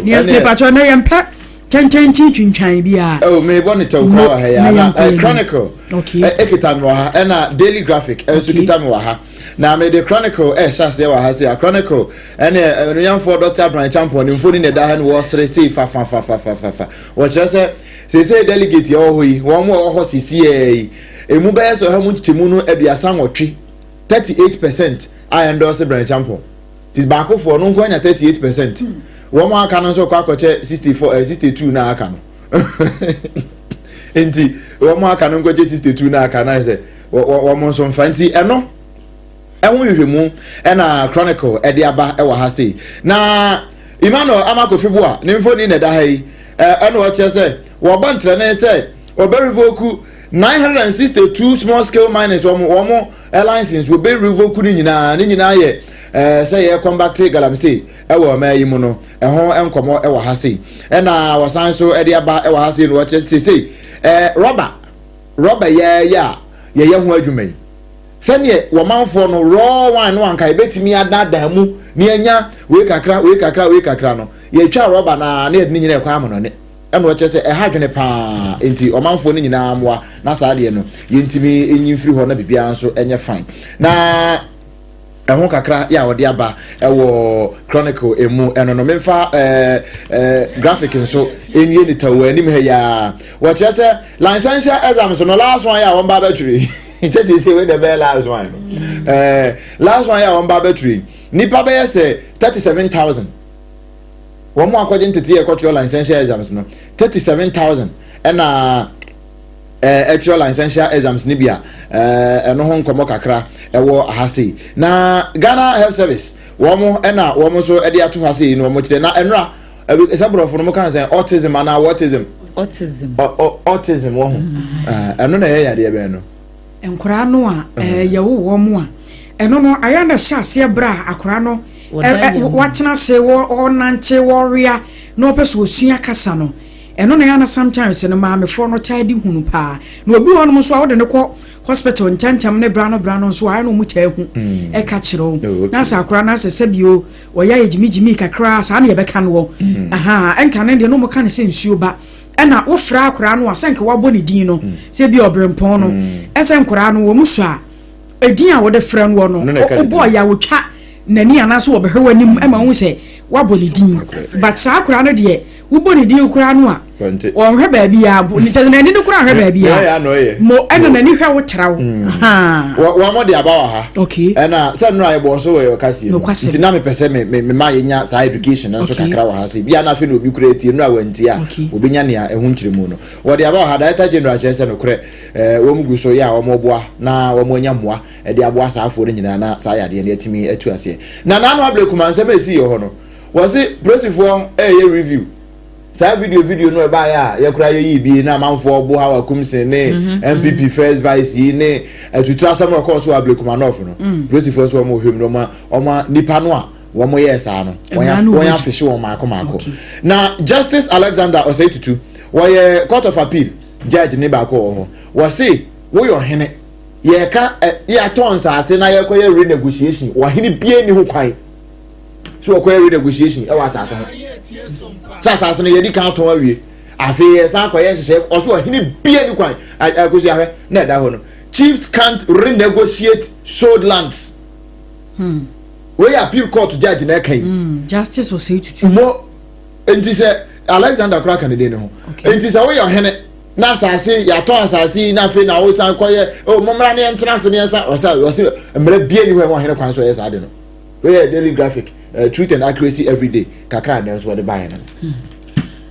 Speaker 1: ne pacho na yempa 10 twintwan bia
Speaker 2: oh me bone taw kwa ha ya na chronicle ekita me wa ha na daily graphic enso kita me wa ha na me the chronicle shase wa ha se chronicle ene nyanfo Dr. Brian Champion mfoni ne da ha no wo sere sei fa wo chere se delegate ye ohoyi wo mo ho sisi emu be so ha mu titemu no aduasa nwotwe 38% I endorse Brian Champion tis baako for no nkwanya 38% wo mo aka no so kwa akoche 62 na aka no enti wo mo aka no nkoche 62 na aka na se wo mo so mfanti eno enwo hwehwemu na chronicle ede aba ewa ha sei na Emmanuel Amakofibu a ne mfoni ne da ha yi eno o che se wo bantre ne se oberivoku 962 small scale miners womo license will be revoked ni nyina ye say ye come back to galamsey ewo ma yi mu no ho enkomo ewo ha sei na wasan so ede aba ewo ha sei no wo che sei rubber ye ho adwumai sene wo manfo no raw wine no anka betimi adada mu ni anya we kakra no ye twa rubber na ede ni nyina kwa am no ne ɛna ɔkyɛ sɛ ɛha dwene paa enti ɔmanfoɔ no nyinaa mmoa na saa deɛ no yɛntimi ɛnyi mfiri hɔ na biribiara nso ɛnyɛ fine na ɛho kakra yɛ a wɔde aba ɛwɔ chronicle emu ɛno no memfa graphic nso ɛnie ne tawo anim ha yɛ wɔkyerɛ sɛ licential exams no last one yɛ a wɔmba bɛtwere sɛ wey the best last one last one yɛ a wɔmba bɛtwere nipa bɛyɛ sɛ 37,000 wɔn mu akɔgye ntete yɛ kɔtwerɛ licential exams no 37,000 ɛna actual licential exams ni bia ɛno ho nkɔmɔ kakra ɛwɔ ahase na Ghana Health Service wɔn ɛna wɔn so ɛde ato hase no wɔn kyerɛ na ɛnura ɛsaborɔfo no mo kan sɛ autism ana autism wɔn ɛno na ɛyɛ yadeɛ bɛn no
Speaker 1: nkora no a yɛwo wɔn mu a ɛno no ayɛ na hyɛ aseɛ bra akora no watena se wɔnante wɔrea na ɔpɛ so osua kasa no ɛno na yana sometimes no maamefo no tidy hunu pa na obi wɔ no so a wode ne kɔ hospital ntantam ne bra no so a no mu taa hu ɛka kyerɛw na sa akora na sɛ bio wɔyɛ yɛgyimigimi kakra saa na yɛbɛka no aha ɛnka ne de no mu ka ne sɛ nsuo ba ɛna wo fra akora no a sɛnka wabɔ ne din no sɛ bi Obrempong no ɛsɛ nkora no wɔ mu so a ɛdin a wode fra no no wobɔ ya wotwa nani anaso wɔbɛhwɛ w'anim ɛma wo sɛ wabɔ ne din but saa akora no deɛ wobɔ ne din kora no a wɔhwɛ baabi ya ne tɛ nani no kora hwɛ baabi ya mo ɛna nani hwɛ wo trawo
Speaker 2: wa mo de aba wa ha
Speaker 1: okay
Speaker 2: ɛna sɛ no ayɛ so wɔ kasi nti na me pɛsɛ me ma yenya saa education nso kakra wa ha se bia na fe no obi kura etie no a wanti a obi nya ne a ɛho nkyeremu no wɔde aba wa ha director general kyerɛ sɛ no korɛ wɔn gu so ya wɔn boa na wɔn nya mmoa ɛde aboa saa afo no nyinaa na saa yade ne atimi atu ase na nanu ablekuma nsɛm esi yɛ hɔ no wɔse presifoɔ ɛyɛ review sa video no e ba ya yakura yi bi na manfo bo ha wakumse ne MPP first vice ne atutu asam record so ablekuma no no presifoɔ so mo hwem no ma nipa no a wo mo yɛ saa no wɔn ya fishi wɔn maako na Justice Alexander Oseitutu wɔyɛ Court of Appeal judge ne ba ko ho wɔ se wo yɔ hene yɛ ka yɛ tons ase na yɛ kɔ yɛ renegotiation wɔ hene bie ni ho kwan so kɔ yɛ renegotiation e wa asase ho sasa no yedi kan ton awie afi san kwa ye hye oso hini bia ni kwan akosi ahwe na da ho no chiefs can't renegotiate sold lands we appeal court judge na kan
Speaker 1: justice was say to
Speaker 2: mo enti se Alexander Kra kan de ne ho enti se we yo hene na asase ya ton asase na afi na wo san kwa ye o momra ne entra se ne ensa o se mra bia ni ho hene kwan so ye sa de no we daily graphic truth and accuracy every day kakra na so de buy na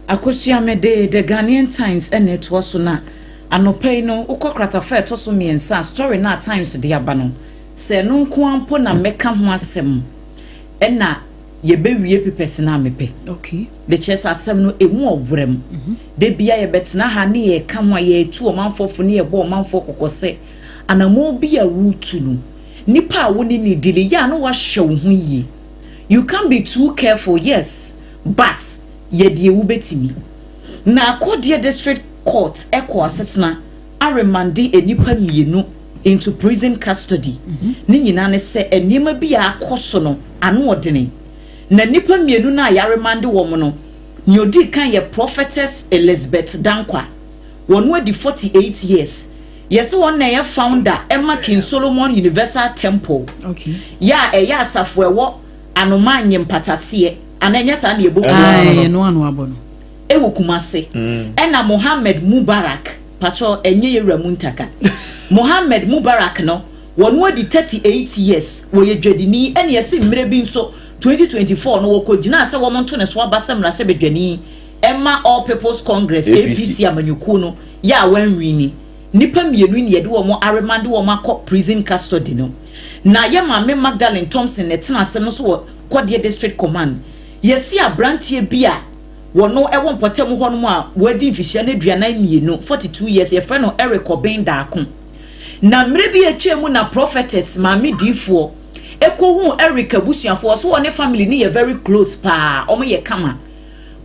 Speaker 3: Akosua mede the Ghanaian Times ene to so na anopai no ukokrata fa to so miensa story na Times de aba no se no nko ampo na meka ho asem ena ye bewie pepese na mepe
Speaker 1: okay
Speaker 3: the chess asem no emu obrem de bia ye betena ha ne ye ka ho ye tu o manfofo ne ye bo o manfo kokose anamo bia wutu no nipa woni ni dili ya no wa hwe ho yi. You can't be too careful, yes, but ye die wubetimi. Na Kodie District Court eko asetna aremande enipa mienu into prison custody. Ni nyina ne se enema bi akoso no ano odene. Na nipa mienu na ya remande wo mo no. Ni odi kan ye prophetess Elizabeth Dankwa. Wonu adi 48 years. Yes, one na ye founder Emma King Solomon Universal Temple. Okay. Ya asafo ewo anoma nyempatase ananya sa na eboku
Speaker 1: no anu abo no
Speaker 3: ewo kumase ena Mohammed Mubarak pacho enye yewra muntaka Mohammed Mubarak no wonu adi 38 years wo ye dwadini ene yesi mre bi nso 2024 no woko gina se wo monto ne so abasem na se bedwani Emma All People's Congress APC amanyuku no ya wanwini nipa mienu ni yede wo mo aremande wo makọ prison custody no na ye Mame Magdalene Thompson netena asem no so Kodie District Command yesi abrantie bia wono ewo mpotem ho no a wadi mfihia na aduana mienu 42 years ye frɛ no Eric Obenda Akon na mre bi echemu na prophetess Mame Difo ekohu Eric abusuafo so one family ni ye very close pa omo ye kama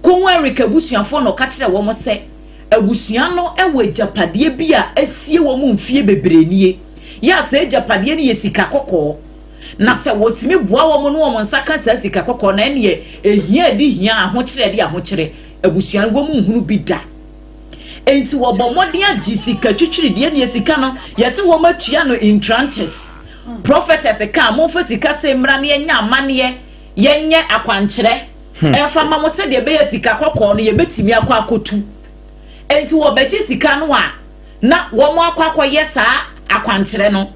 Speaker 3: kohu Eric abusuafo no ka kire wo mo se abusua no ewo japade bia asie wo mu mfie bebrenie ya se japade ni ye sika kokko na se wotimi boa wo mo no wo nsa ka sa sika kokko na ene ehia di hia ahokyere de ahokyere abusuan wo mu hunu bi da enti wo bomode agi sika twitwiri de ne sika no yesi wo matua no in tranches prophetess ka mo fa sika se mra ne nya amane yenye akwankyere efa ma mo se de be sika kokko no ye betimi akotu enti wo beti sika no a na wo mo akwakoye saa akwankyere no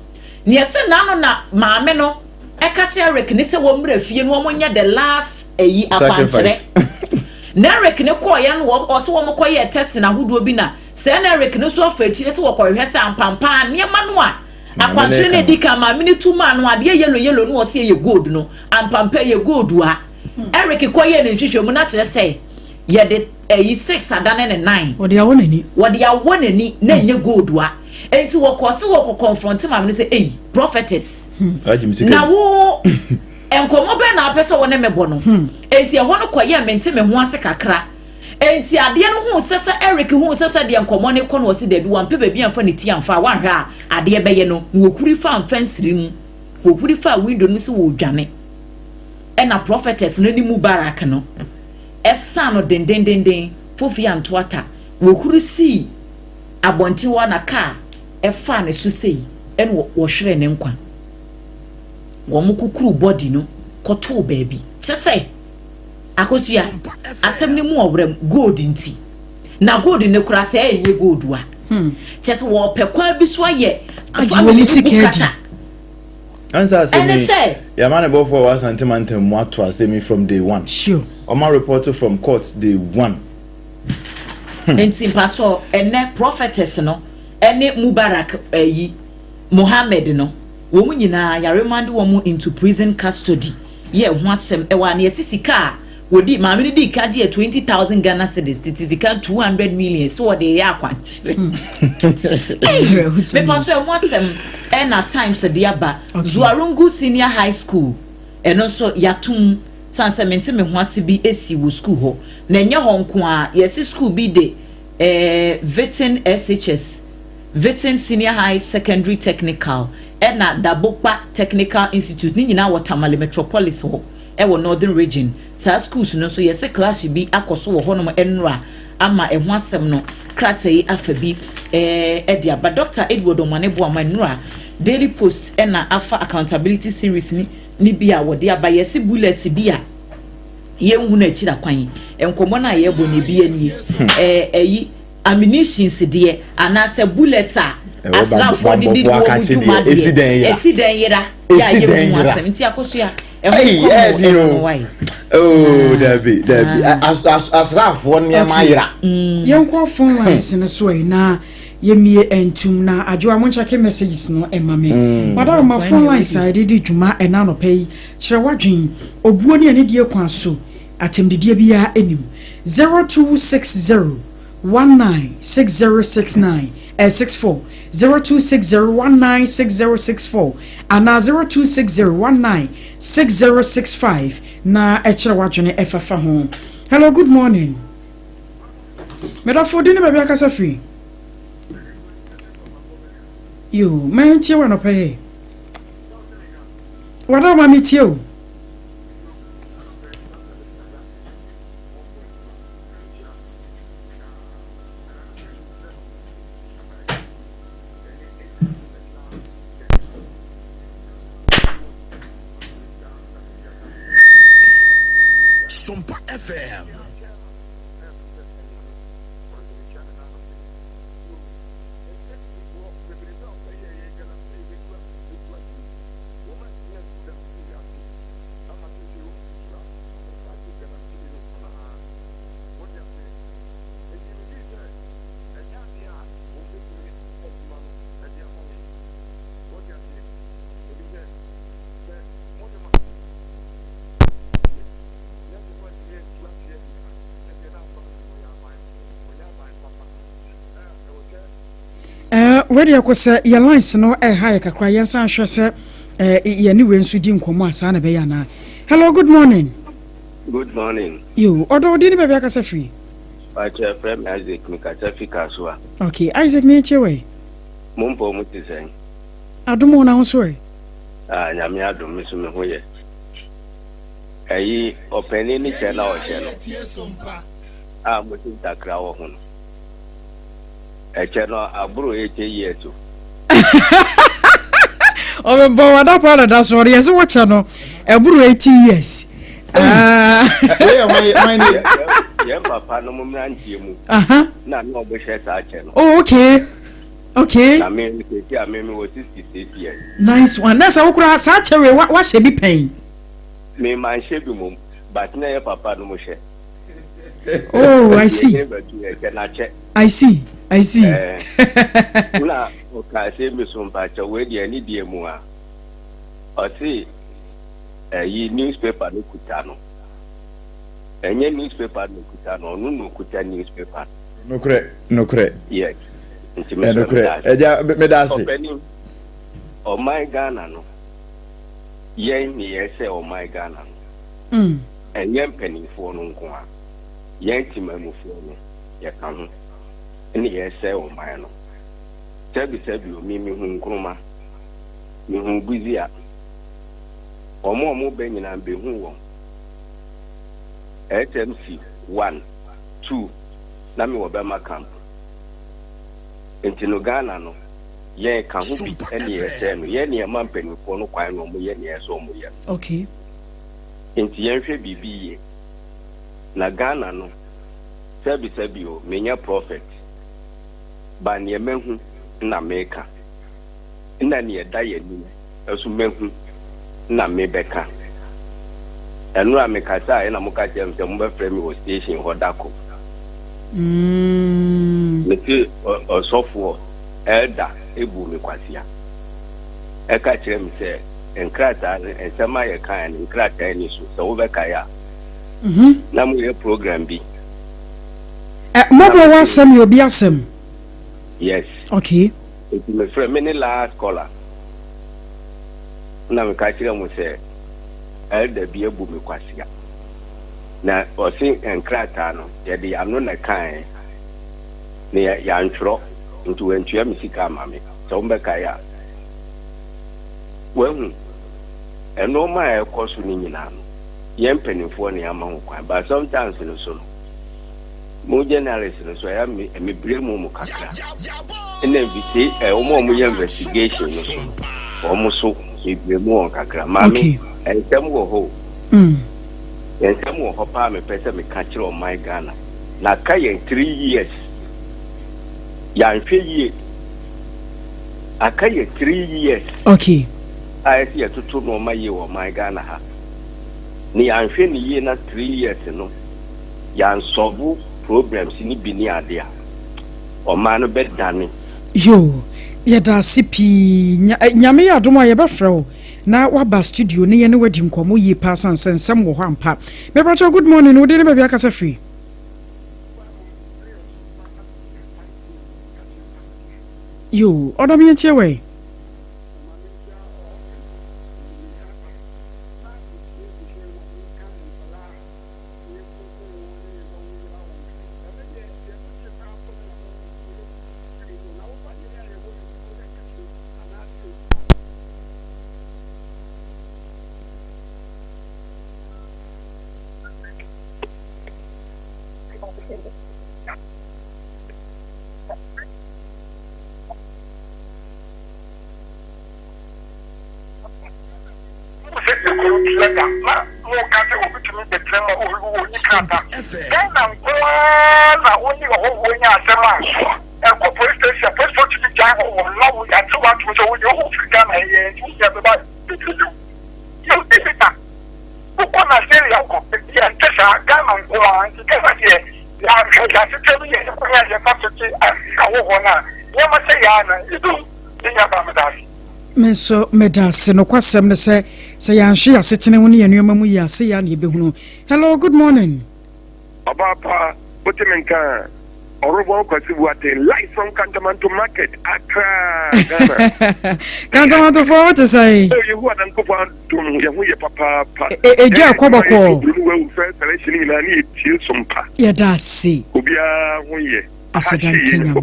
Speaker 3: ne yesi na no na maame no eka Eric ne se wo mra fie no wo nya the last eyi akwankyere na Eric ne koya no wo so wo mokoye test na hudo bi na se na Eric ne so afa echi ne se wo kohwe se ampampa ne ma no a akwankyere ne dika ma mini tuma no ade yellow no wo se ye gold no ampampa ye gold wa Eric koye ne nhwehwe mu na kire se ye de 6 adane ne 9
Speaker 1: wode ya wonani
Speaker 3: na nye gold wa enti wo ko se wo confront ma me se prophetess na wo enkomo be na apese wo ne mebo no enti ho no koye mente me ho ase kakra enti ade no hu sese Eric hu sese de enkomo ne ko no wo se da bi wan pe ba bi amfa ne ti amfa wan hwa ade be ye no wo kuri fa amfa nsiri mu wo kuri fa window no se wo dwane na prophetess no ni mu barak no esa no den fofi antoata wo kuri si abonti wa na ka efa ne so sei en wo hwere ne nkwa wo mukukuru body no koto baby chese akosua asem ne mu obrem gold nti na gold ne kura se enye gold wa chese wo pekwa bi so aye
Speaker 1: family sikedi
Speaker 2: answer say ya man about for was antimantem mo to asemi from day one
Speaker 1: sure
Speaker 2: Oma reported from court day one
Speaker 3: enti pato ene prophetess no ene Mubarak Mohammed no wo mu nyina ya remand wo mu into prison custody ye ho asem e wa na yesisika wodi maame di kaje 20,000 Ghana cedis titizika 200 million so wo de ya akwankyere me pato e ho asem e na times de aba Zuarungu Senior High School eno so yatum sanse mente me ho ase bi esi wo school ho na enye ho nko a yesi school bi de Vetin SHS Vetin Senior High Secondary Technical na Dabopa Technical Institute ni nyina Watermale Metropolis ho e wo Northern Region sa schools no so yesi class bi akoso wo ho no enra ama e ho asem no kratai afabi e dia ba Dr. Edward Omanebo amanura Daily Post na afa accountability series ni bia wode aba yesi bullet bia ye hu na chira kwan enkomo na ye bo ne bia ni eyi ammunitions de anase bullet a asrafo di wo mutuma esiden yera ya ye mu asem nti akosua
Speaker 2: oh David asrafo ne ma yera
Speaker 1: yenko phone lines ne so na yemie entum na adwoa mo nchake messages no emame wadaro ma phone line side di djuma ena no pay kire wadwen obuo ne ne die kwan so atemdidie bia enim 0260196069 64 0260196064 ana 0260196065 na kire wadwen efafa ho. Hello, good morning. Medafo dini baby akasa free. You, man, tia wana pay. Wada mami tia.
Speaker 4: Sompa FM.
Speaker 1: Where you go say your lines no high kakra yansan hwe say ye ni we nsu di nkomo asa na be ya na. Hello, good morning.
Speaker 5: Good morning.
Speaker 1: You odo di ni be akasa free.
Speaker 5: Pacha from Isaac Mikatafika so.
Speaker 1: Okay, Isaac ni chewe.
Speaker 5: Mumpo mutisen.
Speaker 1: Adumo na ho so e.
Speaker 5: Nyame adom me so me ho ye. Ayi openi ni che na o che no. mutin takra wo ho. Eche no aburo eche yeto.
Speaker 1: Obrempong Adwoa da so yes watch no eburu 80 years.
Speaker 5: Yeah, papa no mo mrantie mu. Na no obehwe sa ache no.
Speaker 1: Oh, okay. Okay.
Speaker 5: Na me was 66 years.
Speaker 1: Nice one. That's how kura sa chere what she be pain.
Speaker 5: Me man she bi mum, but na papa no mo she.
Speaker 1: Oh, I see. I see.
Speaker 5: Una o ka se mi Sompa cha we dia ni die mu a. O si yi newspaper no kuta no. Enye newspaper no kuta no, no kuta newspaper.
Speaker 2: No correct.
Speaker 5: Yes.
Speaker 2: No correct. Eja me da se.
Speaker 5: O my Ghana no. Yen ni ese o my Ghana no. Enye mpanimfo no nko a. Yen timamufo no ye ka ho. Ni ese o my no. Sabi o mi hu nkroma. Mi hu buzia. Omo be nyina be hu won. HMC 1 2 na mi wo be ma camp. Entino Ghana no ye ka ho bi ene ese no ye ne ma mpanimfo no kwan no mo ye ne ese o mo ye.
Speaker 1: Okay.
Speaker 5: Enti yen hwe bibi ye. Na Ghana no sabi o menya prophet. Ba ne mehu na meka. Na ne da ye ni esu mehu na mebeka. Enu amekasa na muka jem se mbe frame wo station hodako. Meti osofo elda ebu me kwasia. Eka kire mi se enkrata ensema ye kan enkrata ni so wo beka ya. Na mu ye program bi.
Speaker 1: Mobo wasem you be asem.
Speaker 5: Yes.
Speaker 1: Okay.
Speaker 5: It's my friend many last caller. Na me ka kire mu se elda bi ebu me kwasia. Na osin enkrata no ye de ano na kan ne ya ntro ntu entua misika mame so mbeka ya wehu eno ma ekoso ni nyina no ye mpanimfo ne ama ho kwan but sometimes no so mo journalist no so ya me bremu mu kakra ene vite omo ye investigation no so omo so me bremu on kakra mame entem wo ho entem wo ho pa me pese me ka kire o my Ghana na ka ye 3 years ya nhwe akaye 3 years.
Speaker 1: Okay.
Speaker 5: I see a tutu no ma ye wo my Ghana ha. Ni ya nhwe ni ye na 3 years no. Ya solve problems ni bi ni ade a. O ma no bedane.
Speaker 1: Yo, ya da sipi nyame ya domo ye befra o. Na waba studio ni ye ne wadi nkomo ye pa sansensem wo hampa. Me bracho good morning, wo de ne bia kasa free. Yo, odo mi entie we. Menso medase no kwasem ne se yanhwe asetene wo ne yanuama mu ya se ya ne behunu. Hello, good morning.
Speaker 4: Papa, Botemenka, Orobo Kwasibuate, live from Kantamanto Market, Accra, Ghana.
Speaker 1: Kantamanto for what to say?
Speaker 4: Oh, you want to go to Yahuya Papa.
Speaker 1: Eja Kobako.
Speaker 4: We first selection in any Sompa.
Speaker 1: Yeah, that's see.
Speaker 4: Ubia, Huye.
Speaker 1: Asedan Kenya.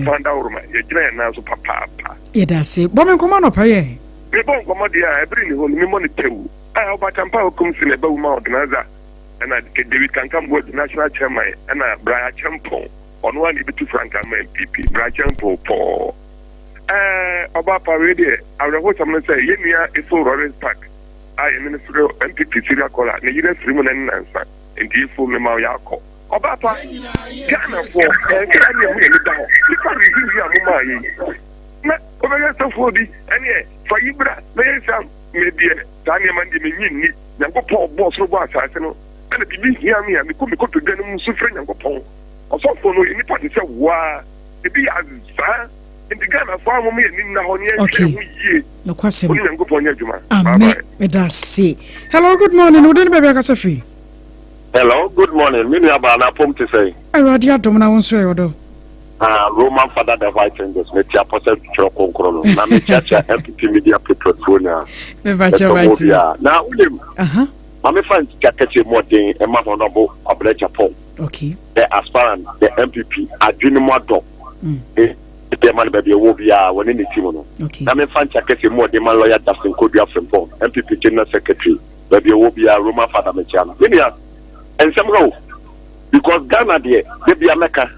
Speaker 4: You're now so Papa.
Speaker 1: Yeah, that's see. Woman, come on up here.
Speaker 4: We won't come out here. I bring you home. Me money too. I hope I can power comes in a bow mountain. and David can come with national chairman and Brian Champon on one to Frank MPP Brian Champon for about already I was someone say Yemia is so Rollins Park. I am Minister MPP Syria Cola, and you just remember and answer and give full memo Yako. About Ghana for Ghana down. You can't review your mama. Over so for the and for Ibra, maybe Daniel Mandi, Yanko Paul Boss Robot, and the people hear me and become to them suffering Yanko Paul. Or so for no any party say, wow, it be as in the Ghana farm me and now okay.
Speaker 1: No question.
Speaker 4: Amen.
Speaker 1: Hello, good morning. Who didn't baby Casafi?
Speaker 6: Hello, good morning. Many about Pom to say.
Speaker 1: I read your domina on swear.
Speaker 6: Roman Father the White Angels, met your person Choko Chrono. Now, me church MPP Media Petronia. Now, William. Mammy finds Jacketti more than a man honorable of Japan.
Speaker 1: Okay.
Speaker 6: The aspirant, the MPP, are doing more dog. The man baby will be one in the team.
Speaker 1: Okay.
Speaker 6: Mammy finds Jacketti more than my lawyer Dustin Kodie Obrempong, MPP General Secretary, baby will be a Roman Father Mechan. And somehow, because Ghana, dear, they be a Mecca.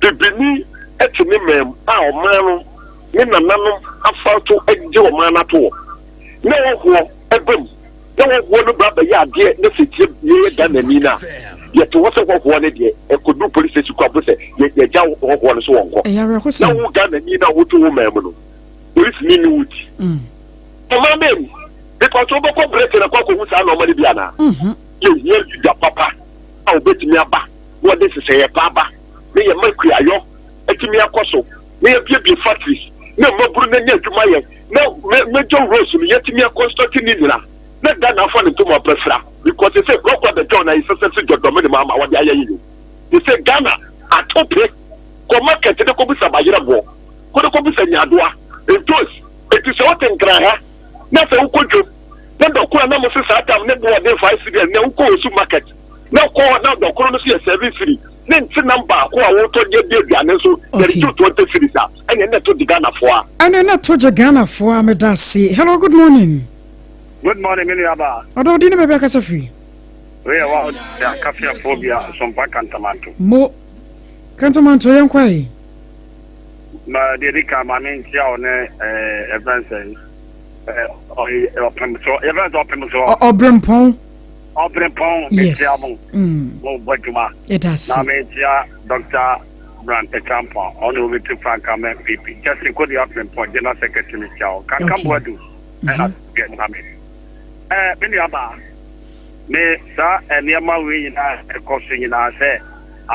Speaker 6: The Bini, at me, ma'am, our man, Nina Nano, I fought to a Joe man at all. No, a boom. No one brother, yeah, dear, the city, ye than the Nina. Yet, what I wanted, a could do police to come with it, yet, Jow or one so on. No Ghana, Nina, would to woman. Police mean wood. My man, because over breaking a cocoa with our normally Diana. You hear your papa. I'll bet me a back. What this is a papa. Me a mercury, ayo. Etimi akoso. Me a baby factories. No more Brunen to my no major rose. Me yet me a constructing in there. Let that now fall into my pressure. Because they say, broke what the John is successful to dominate Mama. What they are you? They say, Ghana, at top, go market to the Kobisa Bayabo. Go to Kobisa Adwoa. It is what in Graha. Nothing could do. Then the Kura number says, I have never had 5 cities, no go to market. No call now the Corona service city. Then the number who I want to get the answer. There is 220 cities and then to the Ghana for. And then not to the Ghana for Amedasi. Hello, good morning.
Speaker 7: Good morning, Miliaba.
Speaker 1: Although dinner baby Casafi.
Speaker 7: We are Cafe Phobia, Sompa Cantamanto.
Speaker 1: Mo Cantamanto, young quay.
Speaker 7: Dedica, my name is Evanson.
Speaker 1: Obrempong.
Speaker 7: Obrempong,
Speaker 1: yes.
Speaker 7: It has. Dr. Brand Champa, only with two Frank MPP. Just in Kodie Obrempong, General Secretary Chow. Can come what do? And get Miliaba. Me, sir, and near my way in a crossing in our say, a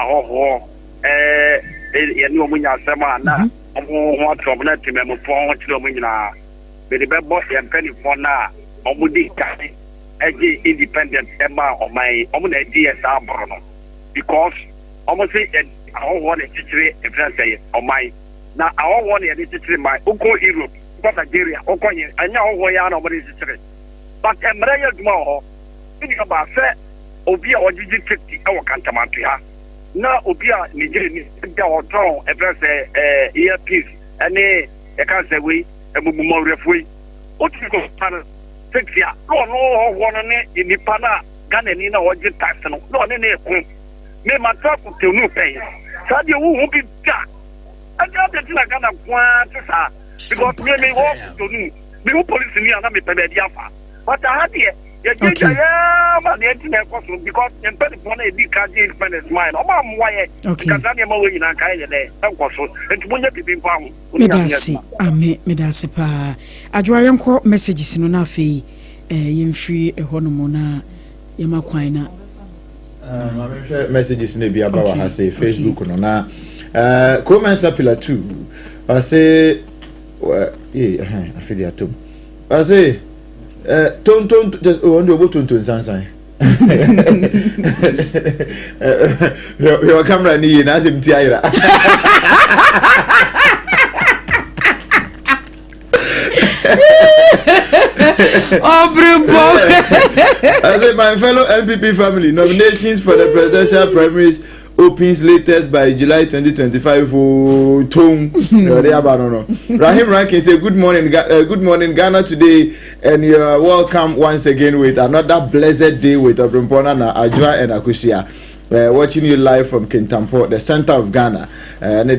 Speaker 7: new Munya Samana, what trouble to me for Chilomina. The boss and penny for now, Omudi Kati, independent Emma of my own ideas are Bruno. Because almost I don't want a teacher if I say on my now I don't want a teacher my Uko Europe, but Nigeria, Okoye, I know why I know what is it. But I'm ready tomorrow. Think about that, Obia or did you 50 our Cantamantia? Now Obia Nigeria, our town, if I say earpiece, and I can't say we. More referee. What you go pan 6 years? No, one in the pana, Gananina or just tax. No, any home. May my talk to no pay. Sadia won't be that. I got the thing I got a point because maybe walk to me. The police in here, I'm a Pediafa. But I had here. Yes, but the internet was because the better one a big can't independence mine. Oh, I'm why? Because I'm away in a kind of day. Of course, it's when you be found.
Speaker 1: Medasi, Medasi pa. Adwoa yonko messages no na fe yemfiri ehonumona yemakwaina.
Speaker 2: Ma share messages ne bia ba wa ha say Facebook no na comment sapila 2. I say I feel the atom. I say ton just wonder what ton sansan. Your camera ni na sim tiaira.
Speaker 1: Obrempong.
Speaker 2: I say my fellow LPP family, nominations for the presidential primaries opens latest by July 2025 for Tom. Rahim Rankin say good morning Ghana today, and you are welcome once again with another blessed day with Obrempong Adwoa and Akosua. Watching you live from Kintampo, the center of Ghana. Nana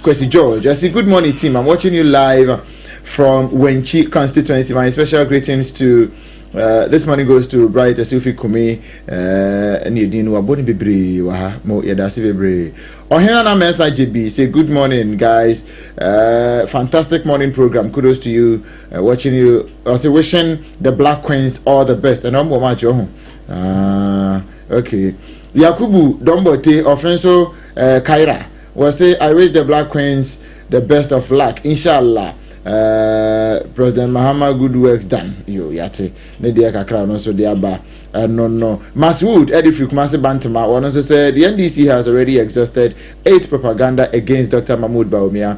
Speaker 2: Kwesi George, I say good morning team. I'm watching you live from Wenchi constituency. My special greetings to this morning goes to Bright Asufi Kumi and Yedin Waboni Bibri Waha Mo Yadasi Bibri. Ohena Mensa JB say good morning guys. Fantastic morning program. Kudos to you. Watching you. Also wishing the Black Queens all the best. And I'm John. Okay. Yakubu Dombote Offenso Kaira will say I wish the Black Queens the best of luck. Inshallah. President Mahama, good works done. Yo yate. Nedia kakra no so diaba. No. Maswood Edifuk Masi Bantama one also said the NDC has already exhausted 8 propaganda against Dr. Mahmoud Bawumia,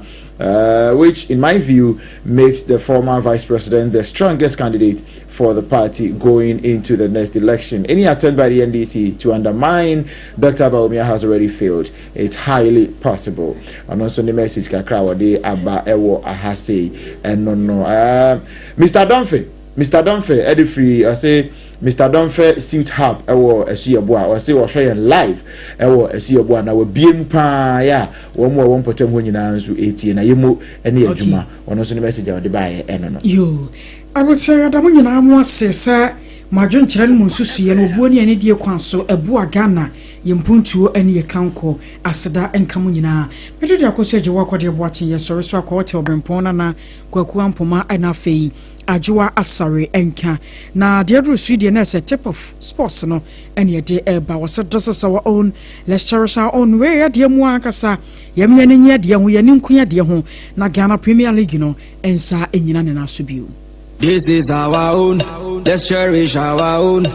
Speaker 2: which in my view makes the former vice president the strongest candidate for the party going into the next election. Any attempt by the NDC to undermine Dr. Bawumia has already failed. It's highly possible. And also the message kakra wade aba ewo ahase and no. Mr. Dunphy Edifree I say Mr. Dunphy suit hub ewo Esiobua or say we live ewo Esiobua na we biem pa ya wo mo won potem ho nyina nso etie na yemu ene adwuma ono so ne message a de bae eno no
Speaker 1: yo I was say adamu nyina mo asesa madwon kyerɛ no nsusuye no obuo ne die kwan so Adwoa Ghana yempuntuo ene ye kanko aseda enkamu nyina mede de Akosua Kodie Obrempong ye sori so Kodie Obrempong na kwaku ampoma na fei Adwoa Asare enka na de adru Sweden na a tip of sports no ene de eba was just our own let's cherish our own way de mu akasa yem ye ne de ho ye ne nkuya de ho na Ghana Premier League no ensa enyina ne na so bio.
Speaker 8: This is our own, let's cherish our own.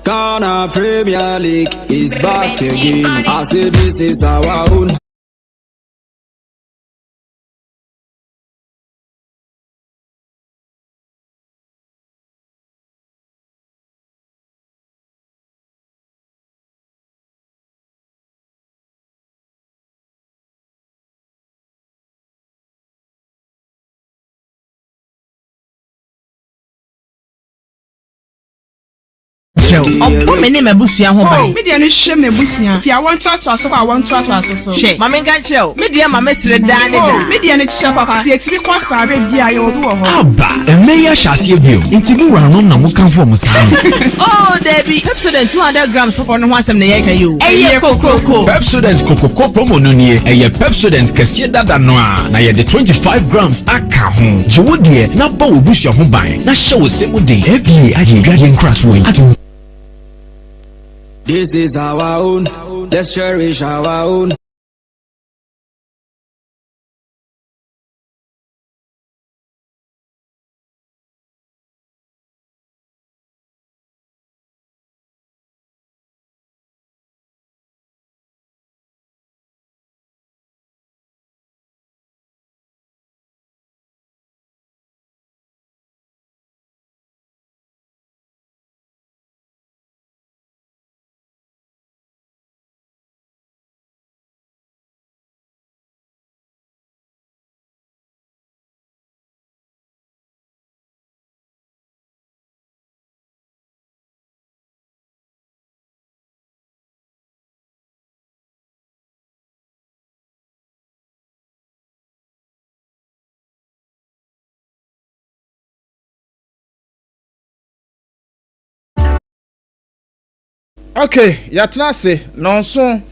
Speaker 8: Ghana Premier League is back again. I say this is our own.
Speaker 9: Oh, me name Ebusia ho ban.
Speaker 10: Me dia no hwe me Ebusia. Fi awon to aso so kwa awon to aso so.
Speaker 9: She, ma me nka kire. Me dia ma mesre da ne da.
Speaker 10: Me dia no kire papa. Dia tiri kwa sabe bia ye odu ho.
Speaker 11: Aba, emeya hyase bio. Inti mu wura no na mu kan fo mu sa.
Speaker 9: Oh, Debbie, Pepsodent 200 grams for no asem na ye kan you. Eye kokoko.
Speaker 11: Pepsodent kokoko promo no nie. Eye Pepsodent kese dada no a na ye de 25 grams aka ho. Jewo de na ba Obusia ho ban. Na hye wo se mu de. FDA aje dwade nkrat wo yi.
Speaker 8: This is our own, let's cherish our own.
Speaker 12: Okay, yatna se nonso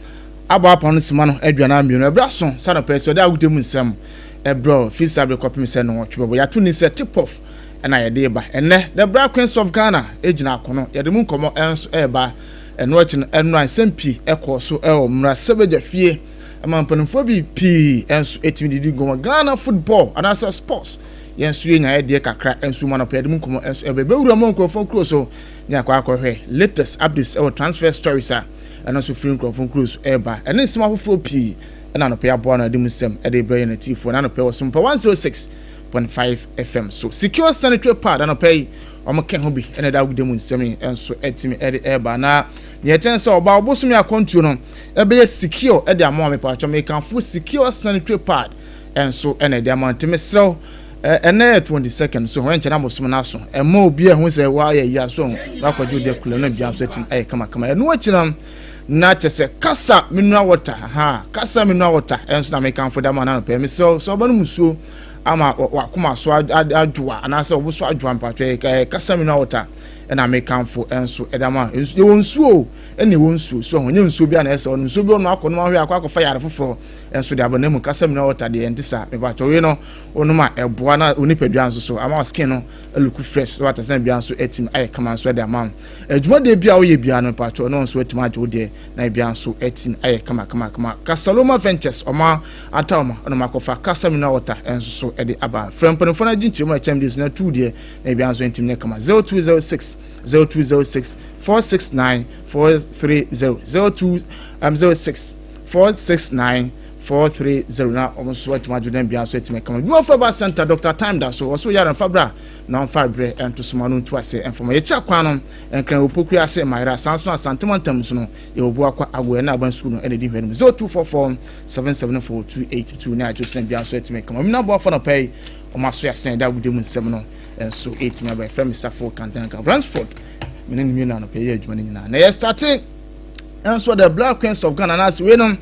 Speaker 12: aba pano simano aduana mienu ebraso sana peso da agudemu nsem ebro fisa be kopim se no twebo yatu ni se tip off na ye de ba enne the Black Queens of Ghana ejina akono ye de mu nkomo enso eba eno achi eno ansempi ekoso ewo mra sebeja fie amampanfo bi pi enso etimi didi goma Ghana football anasa sports yensu ye nya de kakra enso mano pe de mu nkomo enso ebe bewura mo nkrofon kroso ni akwa akohwe latest updates or transfer stories and also free microphone cruise eba and nsema foforo pi na no pe aboa na dem sem e de brain na tifo na no pe Sompa 106.5 106.5 FM. So secure sanitary pad and pay omo ken ho bi ene da gude mu nsemi enso etimi ede eba na ye ten se oba obosumi akontu no ebe ye secure ede amon me pa cho me kan fu secure sanitary pad enso ene de amon temi srew ene 22nd so when chena bosum na so ema obi ehun se wa ye ya so wa kwajo de kula na bia so etim aye kama enu achina na chese kasa mineral water kasa mineral water enso na me kan fu da man na pe me so banu musuo ama wakoma so adwoa anase obuso adwoa mpatwe kasa mineral water na me kan fu enso edama ye wonsuo ene wonsuo so honye nsuo bia na ese onu nsuo bi onu akono ahwe akwa yare foforo enso de abonemu kasa mineral water de entisa me ba we no onuma eboa na onipadua nso so ama skin no eluku fresh water sen bia nso etim aye kama nso de ama adwuma de bia wo ye bia no patro no nso etim ajo de na bia nso etim aye kama Kasaloma Ventures oma atawma onuma kofa kasa mineral water enso so ede aba frempon fona ginchemu achem de na 2 de na bia nso etim ne kama 0206 469 430 0206 469 430 na omuso atuma judan bia so etime kama you for ba center Dr. Time da so also yaran fabra na fabre ento somanu ntu ase enfoma ye cha kwanom enkran opoku ase maira sanso asantemantam so no ye obu akwa agwe na abansu no ene di hwenu 0244 7742822 na ajusen bia so etime kama mina bo for no pay omaso ya sen da gudemu nsem no enso etime ba frame safo kantanka Ransford menen mi na no pay ye adwuma ni na ye starting enso the Black Queens of Ghana nas we no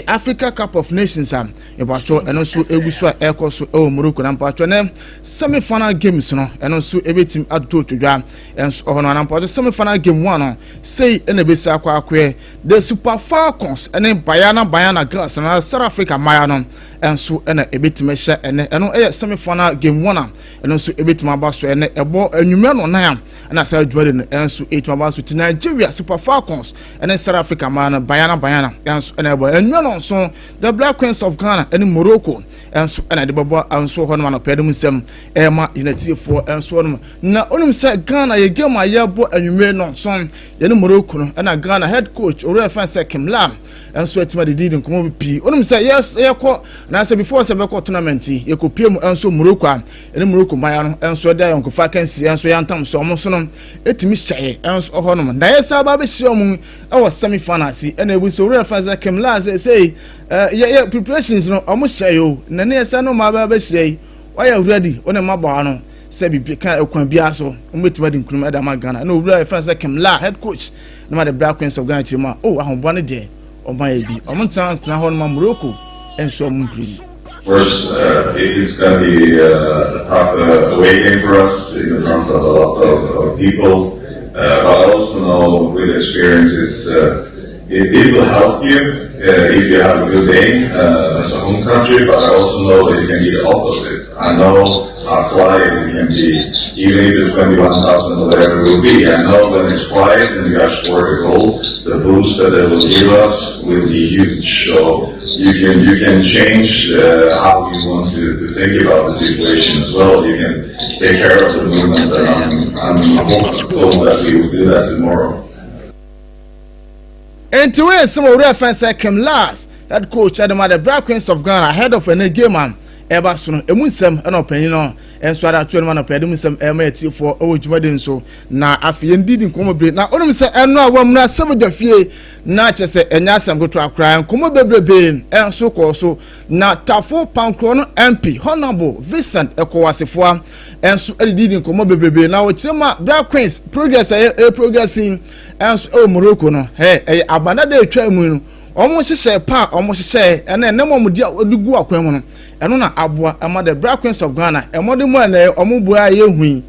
Speaker 12: Africa Cup of Nations ebacho eno so eguso a ekoso e Morocco na mpacho ne semi final games no eno so ebetim ato twodwa enso hono na mpacho semi final game 1 no sei ena besi akwa the Super Falcons ene Bayana Girls na South Africa maya no enso ena ebetim hye eno semi final game 1 eno so ebetim abaso ene ebo anwumre no na na sa adware no enso etim abaso ti Nigeria Super Falcons ene South Africa maya no Bayana enso ena ebo no so the Black Queens of Ghana and Morocco enso ena de babo enso hono na pedum nsem ema United for enso no na onum say Ghana ye game ayebo anwumre no so ye no Morocco no ena Ghana head coach Ore Fanse Kimlam enso etima de didi nkomo bi onum say yes ye ko na say before say be ko tournament ye ko piem enso Morocco ene Morocco maya no enso da yon ko vacancy enso yantam so omo so no etimi hye enso hono na ye sa ba be hye omo e semi finals ena ebu so Ore Fanse Kimlam say yeah preparations no omo hye yo na ne yesa no ma ba hye why you ready on ma ba no say bi kan ekwan bia so ometima de nkunum e da ma Ghana na Ore Fanse Kimlam head coach na ma the Black Queens of Ghana chima ahombo ne de Omayebi. Omunchance na hon Morocco and so mumpri.
Speaker 13: First, it's going to be a tough away game for us in front of a lot of people. But I also know with experience it will help you if you have a good day as a home country. But I also know that it can be the opposite. I know how quiet it can be, even if it's 21,000 or whatever it will be. I know when it's quiet and you guys score a goal, the boost that it will give us will be huge. So you can change how you want to think about the situation as well. You can take care of the movement, and I'm hopeful that we will do that tomorrow.
Speaker 12: And to win some Ore Fanse Kimlam, that coach at the Black Queens of Ghana ahead of a game man. Eba so no emunsem na opanyin no enso ada atwe no na pedum nsem ema etifo ojumade nso na afie ndidi nkomo bre na onum se eno a wamra sebodafie na chese enya asem goto akra nkomo bebrebe enso ko so na tafo pankro no MP Honorable Vincent Ekowasefo enso edidi nkomo bebrebe na wo kirema Black Queens progress progressing enso Morocco no abana da etwa mu no omo hyehyɛ pa omo hyehyɛ ene nemo mudi odigu akwan mu no eno na aboa ama the Black Queens of Ghana emode mu na omo bua ye hui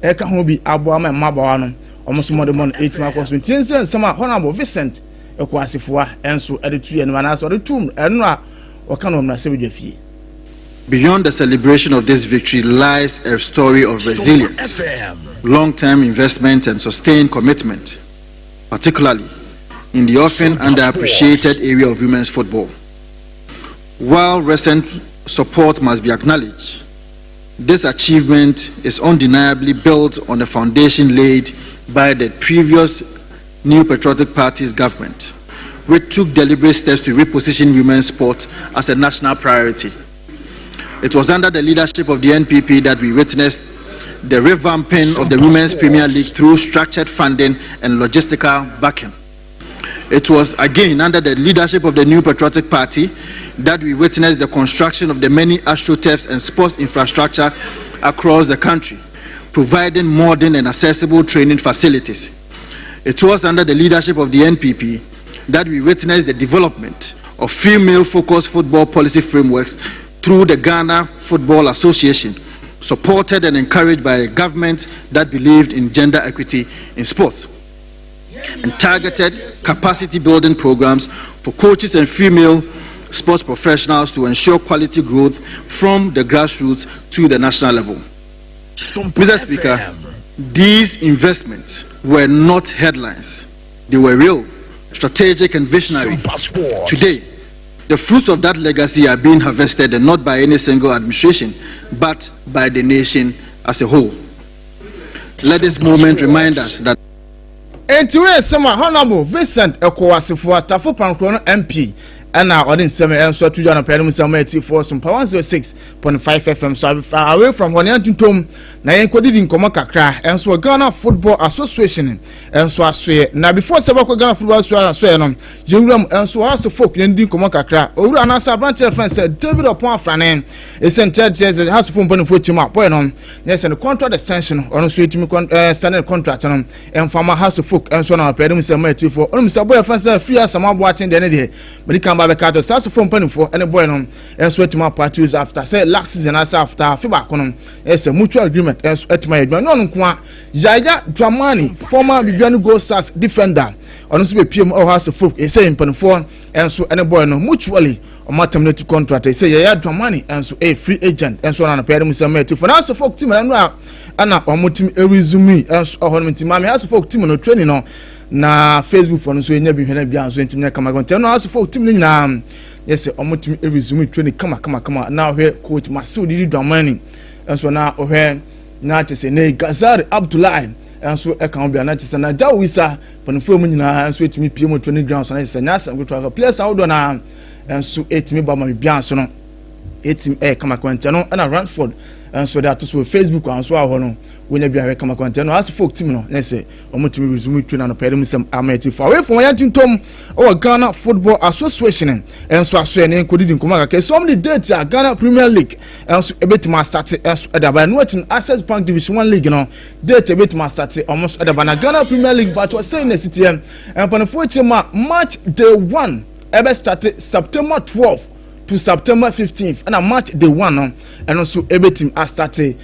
Speaker 12: e ka ho bi aboa ma mabawa no omo so mode mon 8 makos ntiense nsema Honorable Vincent Ekwasifo enso edetu ye no na so edetu eno a oka no mna se bedwafie.
Speaker 14: Beyond the celebration of this victory lies a story of resilience, long-term investment and sustained commitment, particularly in the often underappreciated area of women's football. While recent support must be acknowledged, this achievement is undeniably built on the foundation laid by the previous New Patriotic Party's government, which took deliberate steps to reposition women's sport as a national priority. It was under the leadership of the NPP that we witnessed the revamping of the Women's Premier League through structured funding and logistical backing. It was again under the leadership of the New Patriotic Party that we witnessed the construction of the many astroturfs and sports infrastructure across the country, providing modern and accessible training facilities. It was under the leadership of the NPP that we witnessed the development of female-focused football policy frameworks through the Ghana Football Association, supported and encouraged by a government that believed in gender equity in sports, and targeted capacity building programs for coaches and female sports professionals to ensure quality growth from the grassroots to the national level. Mr. Speaker, these investments were not headlines. They were real, strategic and visionary. Today, the fruits of that legacy are being harvested, and not by any single administration, but by the nation as a whole. Let this moment remind us that
Speaker 12: Honorable Vincent Ekwasifo Tafo Pankrono MP and our audience semi and so to John Pedro Musameti for Sompa 106.5 FM. So away from Honian to Tom, na Kodie Nkoma kakra, and so Ghana Football Association, and so I swear. Now before Sabako Ghana Football Association, Jingram and so as a folk, Yendi Nkoma kakra, or another branch of friends said David upon Franen, is sent says the house phone for Chima, Poenon, yes, and a contract extension on a sweet standard contract and from a house of folk, and so on Pedro Musameti for Saboy friends free as some watching the other day, but he come Babakato saxophone penny for any boy and sweat my parties after say last season as after Fibaconum. It's a mutual agreement and sweat my non Jaya Dramani, former Bibiano Go Sass defender. Honestly, PM or House of Folk is saying penny for and so any boy no mutually or maternity contract. They say Jaya Dramani and so a free agent and so on a pair of Musameti for House of Folk team and rap and up on Mutim Erizumi and so on Timami House of Folk team no training on. Na Facebook for no so enya bi hwena bia so ntimi kama gonte no aso folk team ni nyina yes omotimi resume training kama na hwe coach Masu Didi Dwamani enso na ohwe na chese ne Gazar Abdullahi enso e kan bia na chese na Dawisa for no fo mu nyina enso etimi pie mo training ground so na chese nya sam go to players out na enso etimi ba ma bia so no etimi kama gonte no na Ransford enso that to Facebook and so aho no when you be kama kwante no as folk team no na say omotimi resume train no pere musem ameti for away from yan tom o Ghana Football Association and so aso ne Kodie Nkoma ka some the date Ghana Premier League and so ebetima start edaba no tin Access Bank Division 1 League no date ebetima start almost edaba na Ghana Premier League but was saying the city and panfo chema match day 1 ebe start September 12th to September 15th and a match day 1 no and also every team are started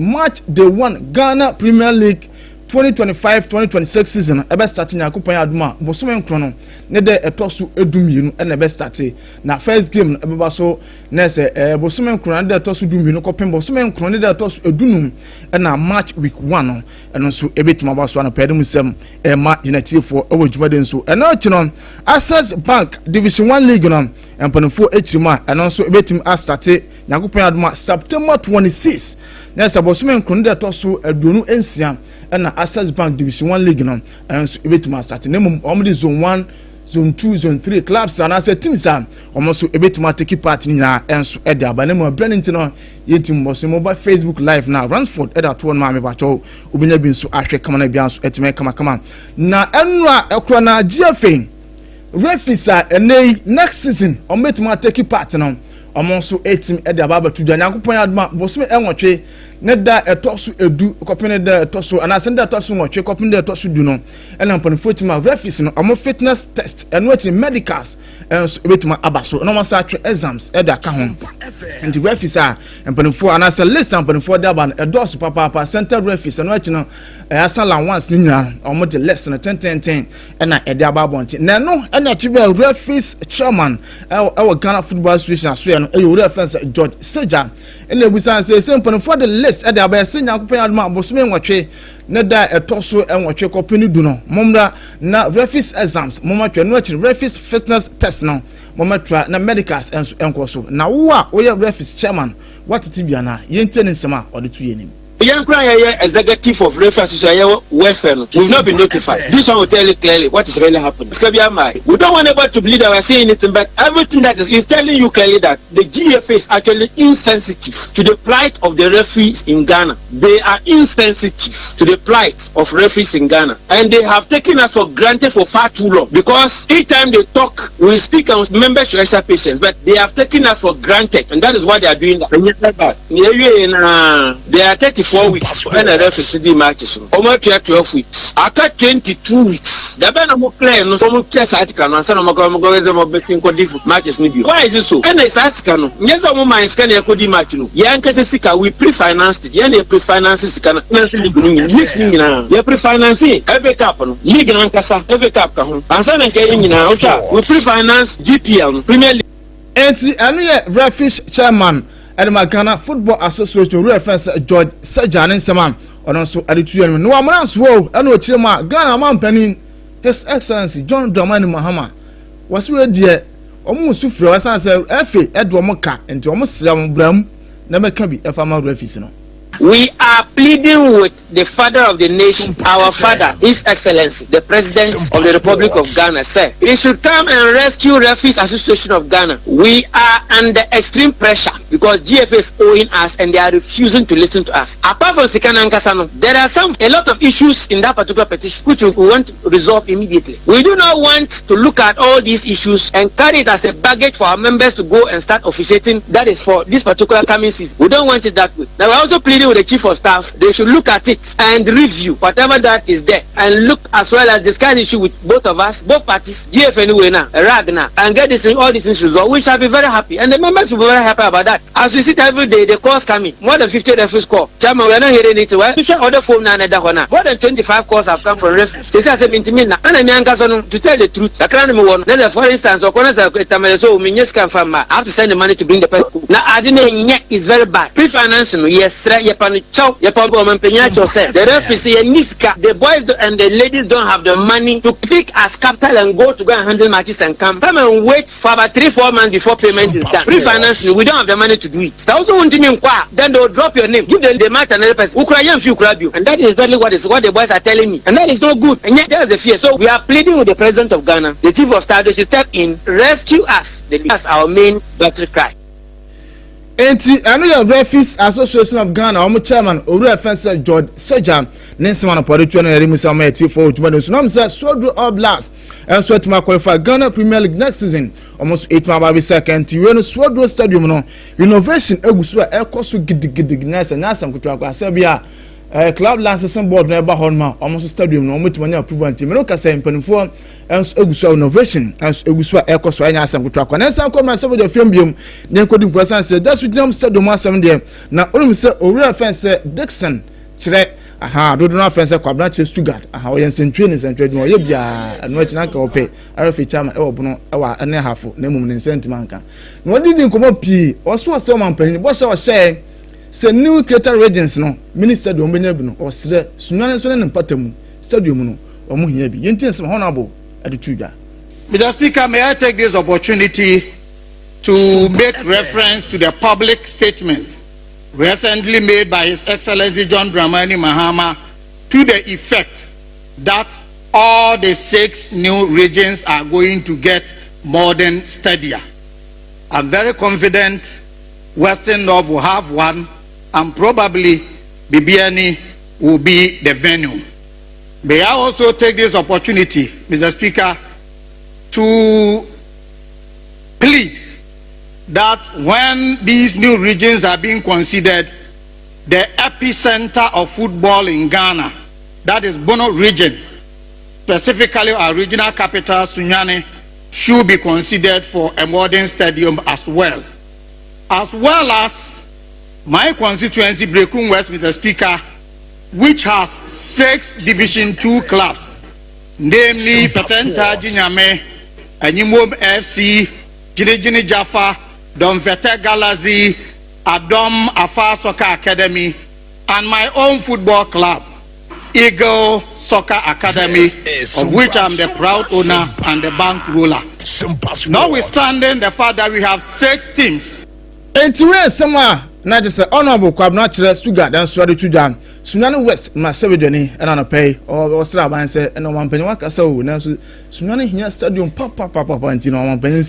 Speaker 12: match day 1 Ghana Premier League 2025-2026 season ebe starting Akosua Adwoa bosomen krono ne de etosu edumienu and ebe started na first game ebe so na se bosomen krono de etosu edumienu kopem bosomen krono ne de etosu edunum na match week 1 no and also ebe team abaso na pedem sem ma United for ewo jumade nso and now chino Access Bank Division 1 League no empanfo echima and also ebe team are started Akosua Adwoa September 26 na se bosomen krono de etosu edunu ensia and Access Bank Division 1 League no and so ebetima start name omde zone 1 zone 2 zone 3 clubs and as teams are almost ebetima take part in na enso e dia ba name branding no yetim boss mobile Facebook live now Ransford e da to no ma bacho obinya bi nso ahwe kama na bia nso etime kama na enra ekro na GFA refisa enei next season ometima take part no almost 18 e dia ba batu da Akosua Adwoa boss me enwotwe ne da etosu edu kopene da etosu anase da etosu nwotwe kopene da etosu du no ena mpanfo tima refis no amo fitness test eno ati medicals enso ebetima abaso no masa atwe exams e da ka ho nti refis a mpanfo anase list mpanfo da ba edos papa center refis eno ati no asala once ni nyina omo de lesson 10 ena e da ba bonti na no ena twibe refis chairman our Ghana Football Association so ya no e refis George Seja ena ebusan say mpanfo de list e da ba senya Akosua Adwoa bosome nwotwe ne da etoso enwotwe kopeni du no momda na refis exams momatwe no achi refis fitness test no momatwa na medicals enso enkoso na wo a wo ye refis chairman watiti bia na yentie ne nsema ode tu yenim
Speaker 15: Young executive of reference to welfare will not be notified. This one will tell you clearly what is really happening. We don't want anybody to believe that we're saying anything, but everything that is telling you clearly that the GFA is actually insensitive to the plight of the referees in Ghana. They are insensitive to the plight of referees in Ghana, and they have taken us for granted for far too long. Because each time they talk, we speak and members should extra patience, but they have taken us for granted, and that is why they are doing that. They are 34 weeks when the referee matches. Almost 12 weeks. After 22 weeks, the band of play no some chess article and some matches. Why is it so? And it's asking, yes, a woman can a Kodie match. Yankasika, we pre-financed it. Yan pre-finances can you pre-financing every cup, League and Casa, every cup. And some we pre-finance GPL, Premier League.
Speaker 12: And referee chairman. And my Ghana Football Association reference George Sejan and Saman on also Adituan. No Amans Woe, and no Chima, Ghana Man Penning, His Excellency John Dramani Mahama was ready dear almost to throw us answer Effie Edward Moka and Thomas Bram, never can be a farmer referee.
Speaker 15: We are pleading with the father of the nation, our father, His Excellency, the President of the Republic of Ghana, sir. He should come and rescue Referees Association of Ghana. We are under extreme pressure because GFA is owing us and they are refusing to listen to us. Apart from Sikana and Kasano, there are a lot of issues in that particular petition which we want to resolve immediately. We do not want to look at all these issues and carry it as a baggage for our members to go and start officiating. That is for this particular coming season. We don't want it that way. Now, we're also pleading with the chief of staff. They should look at it and review whatever that is there and look as well as discuss issue with both of us, both parties, GF anyway now, RAG and get this all these things resolved. We shall be very happy and the members will be very happy about that. As we sit every day, the calls coming, more than 50 referees call. Chairman, we are not hearing it well. We shall order phone now and more than 25 calls have come from referees. They say as a mintimina and to tell the truth. For instance, I have to send the money to bring the person. Now I didn't is very bad. Pre-financing, yes, the referees, the boys and the ladies don't have the money to pick as capital and go to go and handle matches and come and wait for about 3-4 months before payment is done. Pre-financing, we don't have the money to do it. Then they'll drop your name, give them the match another person. And that is exactly what the boys are telling me. And that is not good. And yet there is a fear. So we are pleading with the President of Ghana, the Chief of Staff, to step in, rescue us. That's our main battle cry.
Speaker 12: Enti anu ya Referees Association of Ghana omo chairman Oru Offense George Sejan Nensman Oporitu na Remi Sama eti for Ojuma so nam say Sodro All Blast and so to qualify Ghana Premier League next season almost 8 ma ba second we no Sodro Stadium no renovation egusu a ekoso gidigidi na asam kutu akwasa bia club licensing board na ba honma almost stadium no omo timanya approval team no kasa mpanifo egusu innovation egusu ekoso anya asam kutu akwa na san koma se bodo film biom na Kodie Obrempong say that's with them stadium asam there na onum say Oru Offense Dixon kire do no offense kwabna che Stuttgart oyen sentwe ni sentwe no ye bia anu achina ka ope RF chairman e obono e wa ene hafo na mum ni sentimanka no odi din komo pi oso asem manpanyi bo share se new creator regions no minister do mbenya bi no osre sunwane so ne mpatamu stadium no omo hia bi yenti nsem honorable adituga.
Speaker 16: Mr. Speaker, may I take this opportunity to make reference to the public statement recently made by His Excellency John Dramani Mahama to the effect that all the 6 new regions are going to get modern stadia. I'm very confident Western North will have one, and probably Bibiani will be the venue. May I also take this opportunity, Mr. Speaker, to plead that when these new regions are being considered, the epicenter of football in Ghana, that is Bono region, specifically our regional capital, Sunyani, should be considered for a modern stadium as well as my constituency, Brekun West, Mr. Speaker, which has 6 Division 2 clubs, namely Fatenta Jinyame, Anyimom FC, Jinijini Jaffa, Domfete Galazi, Adom Afar Soccer Academy, and my own football club, Eagle Soccer Academy, of which I'm the proud owner and the bank ruler. Notwithstanding the fact that we have 6 teams.
Speaker 12: Enti we sama na je say honorable kwabna kire sugar dan so ade tudwa Sunyani West ma sebedoni and on a pay or Sraban say and no one penny waka so now Sunyani here stadium papa and no one penny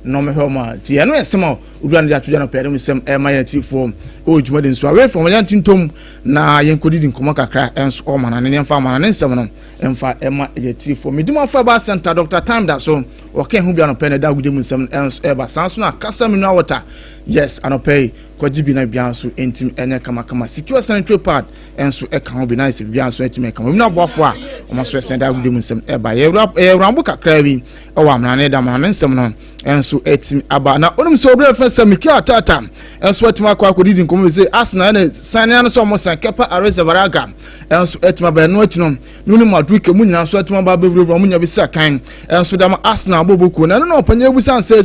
Speaker 12: no me homa ti eno esema ubrande atuja no pere misem mayati form o jumade nso away from yantin tom na yenkodi din komo kakra enso o mana ne emfa mana ne nsem no emfa ema yati form midima fa ba center Dr. Time that so okay hu bia no pere da gudem nsem enso eba sanso na kasa minu water yes anopay kwajibi na bia so entim enya kama secure sanitary pad enso e kan obi nice bia so entim kan minu aboafo a o maso senda gudem nsem eba yerambu kakra bi o wa mana ne da mana ne nsem no enso etim aba na onum so obre fa samiki atata enso etim akwa kodidi nkomo say asna na sanya no so mo san kepa arese varaga enso etim aba no akino nunu maduke mu nyina so etim aba bevre mu nya bi sakan enso da asna aboboku na no opanya ebusan say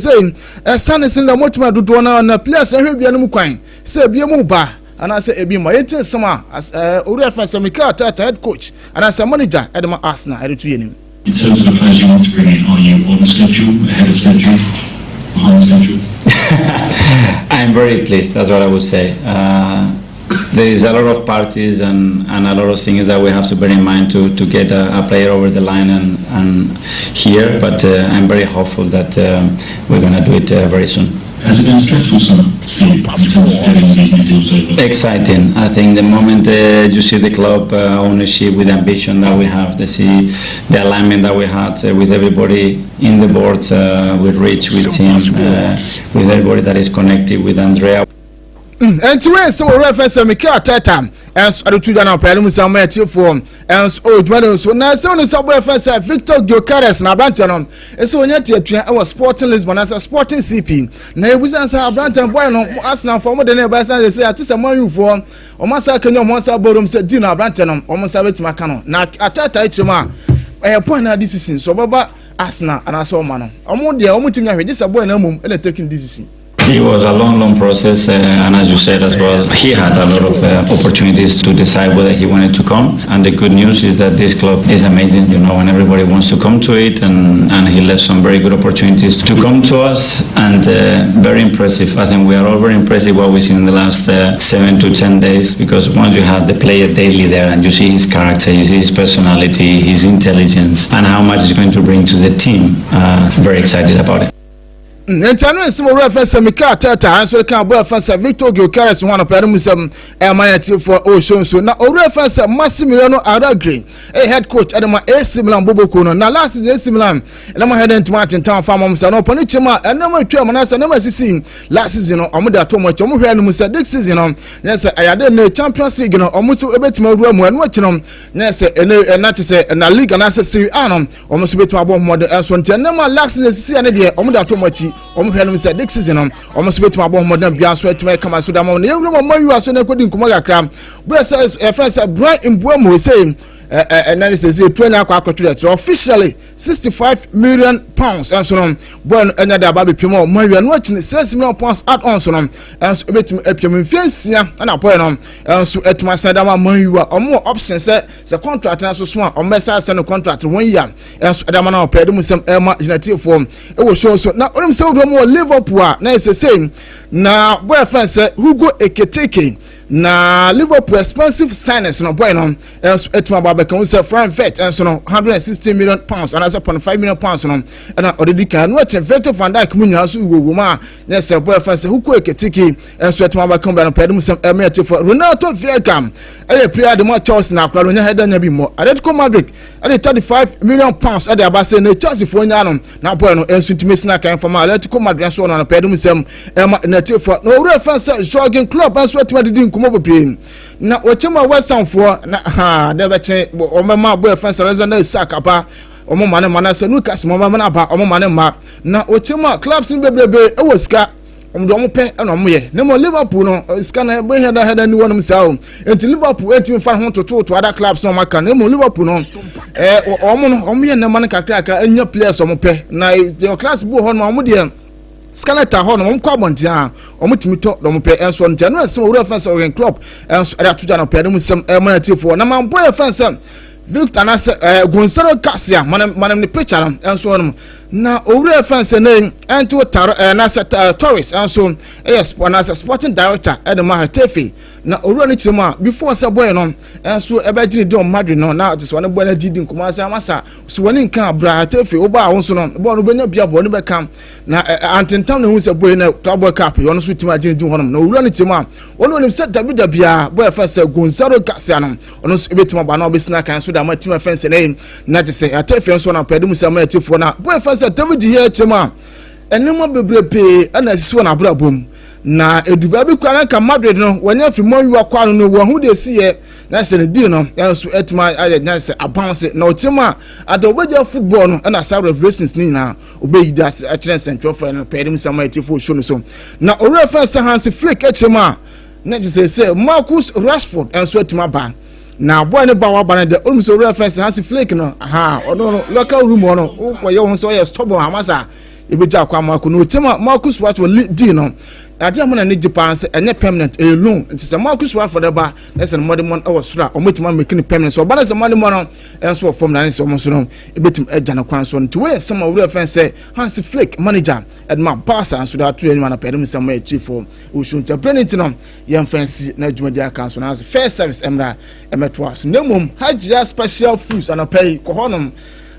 Speaker 12: esane sin da motima dodo na place ehwe bia no mu kwan say bia mu ba ana say ebi ma yete sama obre fa samiki atata head coach ana say manager edema asna eretu yenim.
Speaker 17: In terms of the players you want to bring in, are you on schedule, ahead of schedule, behind schedule?
Speaker 18: I'm very pleased, that's what I would say. There is a lot of parties and a lot of things that we have to bear in mind to get a player over the line and here, but I'm very hopeful that we're going to do it very soon.
Speaker 17: Has it been stressful, summer?
Speaker 18: Exciting. I think the moment you see the club ownership with the ambition that we have, to see the alignment that we had with everybody in the board, with Rich, with him, with everybody that is connected with Andrea.
Speaker 12: And to where some reference to Mika Tata, as I do now, Pelum Samati form, as old Madons, when I saw the subway first Victor Gyokares and Abrantanon, and so when I was sporting Lisbon as a sporting CP. Nay, we answer Abrantan Boy, as now for more than a bass, they say, at least a more form, or Massa Canyon, Monsa Bodum said dinner Abrantanon, almost a bit Macano. Now, Atata Ichima, I appoint a decision, so Baba Asna and I saw Mano. I'm more dear, almost this a boy no mum and taking decision.
Speaker 18: It was a long process, and as you said as well, he had a lot of opportunities to decide whether he wanted to come. And the good news is that this club is amazing, you know, and everybody wants to come to it, and he left some very good opportunities to come to us, and very impressive. I think we are all very impressed with what we've seen in the last 7 to 10 days, because once you have the player daily there and you see his character, you see his personality, his intelligence, and how much he's going to bring to the team, very excited about it.
Speaker 12: Nentano simo reference Mika Tata answer kan boy reference Victor Gyokares one of Perumusem Emanati for Ocean so na o reference Massimiliano Aragre head coach Adama AC Milan Boboko no na last season AC Milan na mo head into Martin Town farm am say no poni chema na mo twa mo na say na ma sisi last season no omo da to mo che mo hwe no mu say this season no yes ayade na Champions League no omo so ebetima ru mu anu achi no yes na te say na league na say Serie A no omo so betima abo mo de so ntia na ma last season sisi na de omo da to mo achi hwelum say this season almost betima abo modern bia so etima kama so da mo na yewru mo mayu aso na kodi nkomo gakra bro say friends Brian Mbuemo say analysis say 20 akwa officially 65 million pounds and so on bon enya da ba be pimo mayu no achi 6 million pounds add on so on and so betim epiem mfiansia na boy no and so etima sanda ma mayu a omo option say contract na so so a omo say no contract 1 year and so da ma na pay dem sem ema united form e wo show so na onim say wo mo Liverpool na say na boy friends Hugo Ekitike na Liverpool expensive signings no boy no etima ba be kan say Frankfurt and so no 160 million pounds and as 0.5 million pounds no and already can no check Victor van Dijk munya so wo ma yes boy friends Hugo Ekitike and so etima ba kan be no pay dem sem emete for Ronaldo Viegam e player de mo Chelsea na akwa nya header nya bi mo Atletico Madrid at 35 million pounds at the abase na Chelsea for nya no na boy no ensu timesi na kan for Atletico Madrid so no pay dem sem emete for no reference jogging club and so etima di na ochema Western for na ha de beche o mema boy friends Alexander Isakapa o mo mane manase Lucas mo mama na ba o mo mane ma na ochema clubs ni bebrebe e wo sika o mo pe e no mo ye na mo Liverpool no sika na be header ni wonum sa o enti Liverpool enti fa ho to other clubs no maka na mo Liverpool no o mo ye na man kakra ka anya players o mo pe na the class bo ho no mo de Scaneta ho no mko abontia omutimi to do mpe enso ntia no asem owura fans organ club enso ada tuja no pe dem sem manatiefo na mamboy fans Victor na Gonzalo Garcia manam ne picture enso no na owura fence name anto na tourist and so yes na sporting director Edema Tefe na owura ni chima before say boy no and so e ba gini don Madrid no na just one boy na didi nkoma say amasa so woni nkan abra Tefe oba won so no boy no benya bia boy no be kam na antentam na hu say boy na club cup yo no so tima gini din honom na owura ni chima ono nim say dabia boy fence Gonzalo Garcia no ono so betima ba na obesina kan so da ma tima fence name na je say Tefe so na pedum say ma Tefe na boy fence David here chema enema bebrebe ana sisi na abrabom na eduba bi kwa na Madrid no wanya fi mo yiwa kwa no wo hu de siye na se ne di no enso etima aye na se abounce na ochema adobeja football no na sa revelations ni na obeyi that actually central for no pedem sama etifo show no so na ore first Hansi Flick echema na je say Marcus Rashford enso etima ba na boy ne ba wa ba na de almost reference Hansi Flick no ono local room ono ko ye won so ye stubborn amasa ebeja kwa ma ko no tema Marcus Rashford di no ade amona ne Japan se enye permanent alone nti se Marcus Rashford ba na se modern mon awosura ometima make ni permanent so ba na se modern mon enso form na se omo so no ebetim eja na kwan so nti we some of reference Hansi Flick manager Edma Barca so that to anyone appear some chief for ushunta brenit no ye fancy na adwumadi aka so na first service emra emetwas nemum hajia special foods and pay ko honom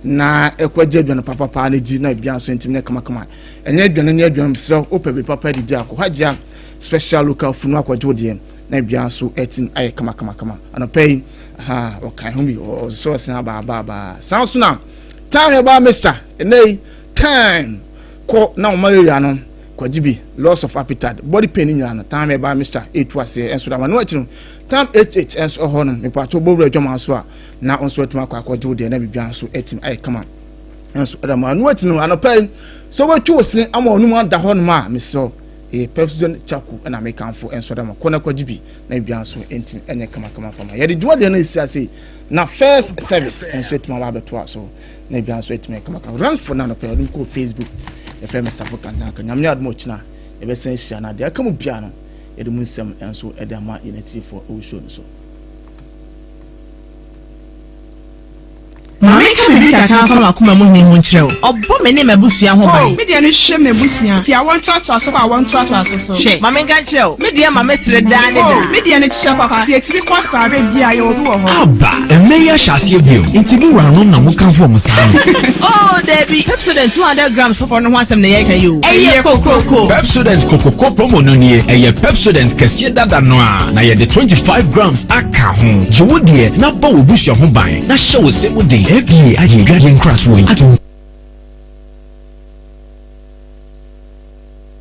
Speaker 12: na ekwaje aduane papa na di na bia so ntim ne kama enye aduane ne aduane so opebi papa di akọ hajia special local food akwaje odie na bia so etin aye kama and pay okay humi so san ba san so na time ba Mr. Enei time ko na malaria no kwajibi loss of appetite body pain nya no time ba Mr. Etwase enso da no achiru time enso ho no me pato bowra dwama so a na onso atuma akwajo de na bibia so etim ai kama enso da ma no atinu anopai so watu osin ama onum ada ho no ma me so person chaku na me kanfo enso da ma kona kwajibi na bibia so entim enye kama fama ye de dwuma de na isi na first service enso atuma ba beto so na bibia so etim kama run for na no pe ko Facebook efem safoka na ka nyamnya admo china ebesen hia na de aka mu bia no ede mu nsem enso ede ama unity for show so
Speaker 9: Mameka bibi kaka fa makoma mu ne mu nkyerɛw ɔbɔ me ne mabusua ho ban
Speaker 10: me de ne hwɛ mabusua fi awon to aso ko awon to aso so
Speaker 9: hwɛ mameka kyerɛw me de ma mesre da ne da
Speaker 10: me de ne kyerɛ papa de tiri ko sa be bia ye obi wɔ ho
Speaker 11: aba emme ya hyase bio ntigi wuranom na muka fo mo saa
Speaker 9: oh Debbie Pepsodent 200 grams for no asem na ye ka yo eye kokoko
Speaker 11: Pepsodent kokoko promo no nie eye Pepsodent kɛseɛ dada no a na ye de 25 grams aka ho jewodie na ba wo busua ho ban na hyɛ wo semu de FDA aje gradient crash wo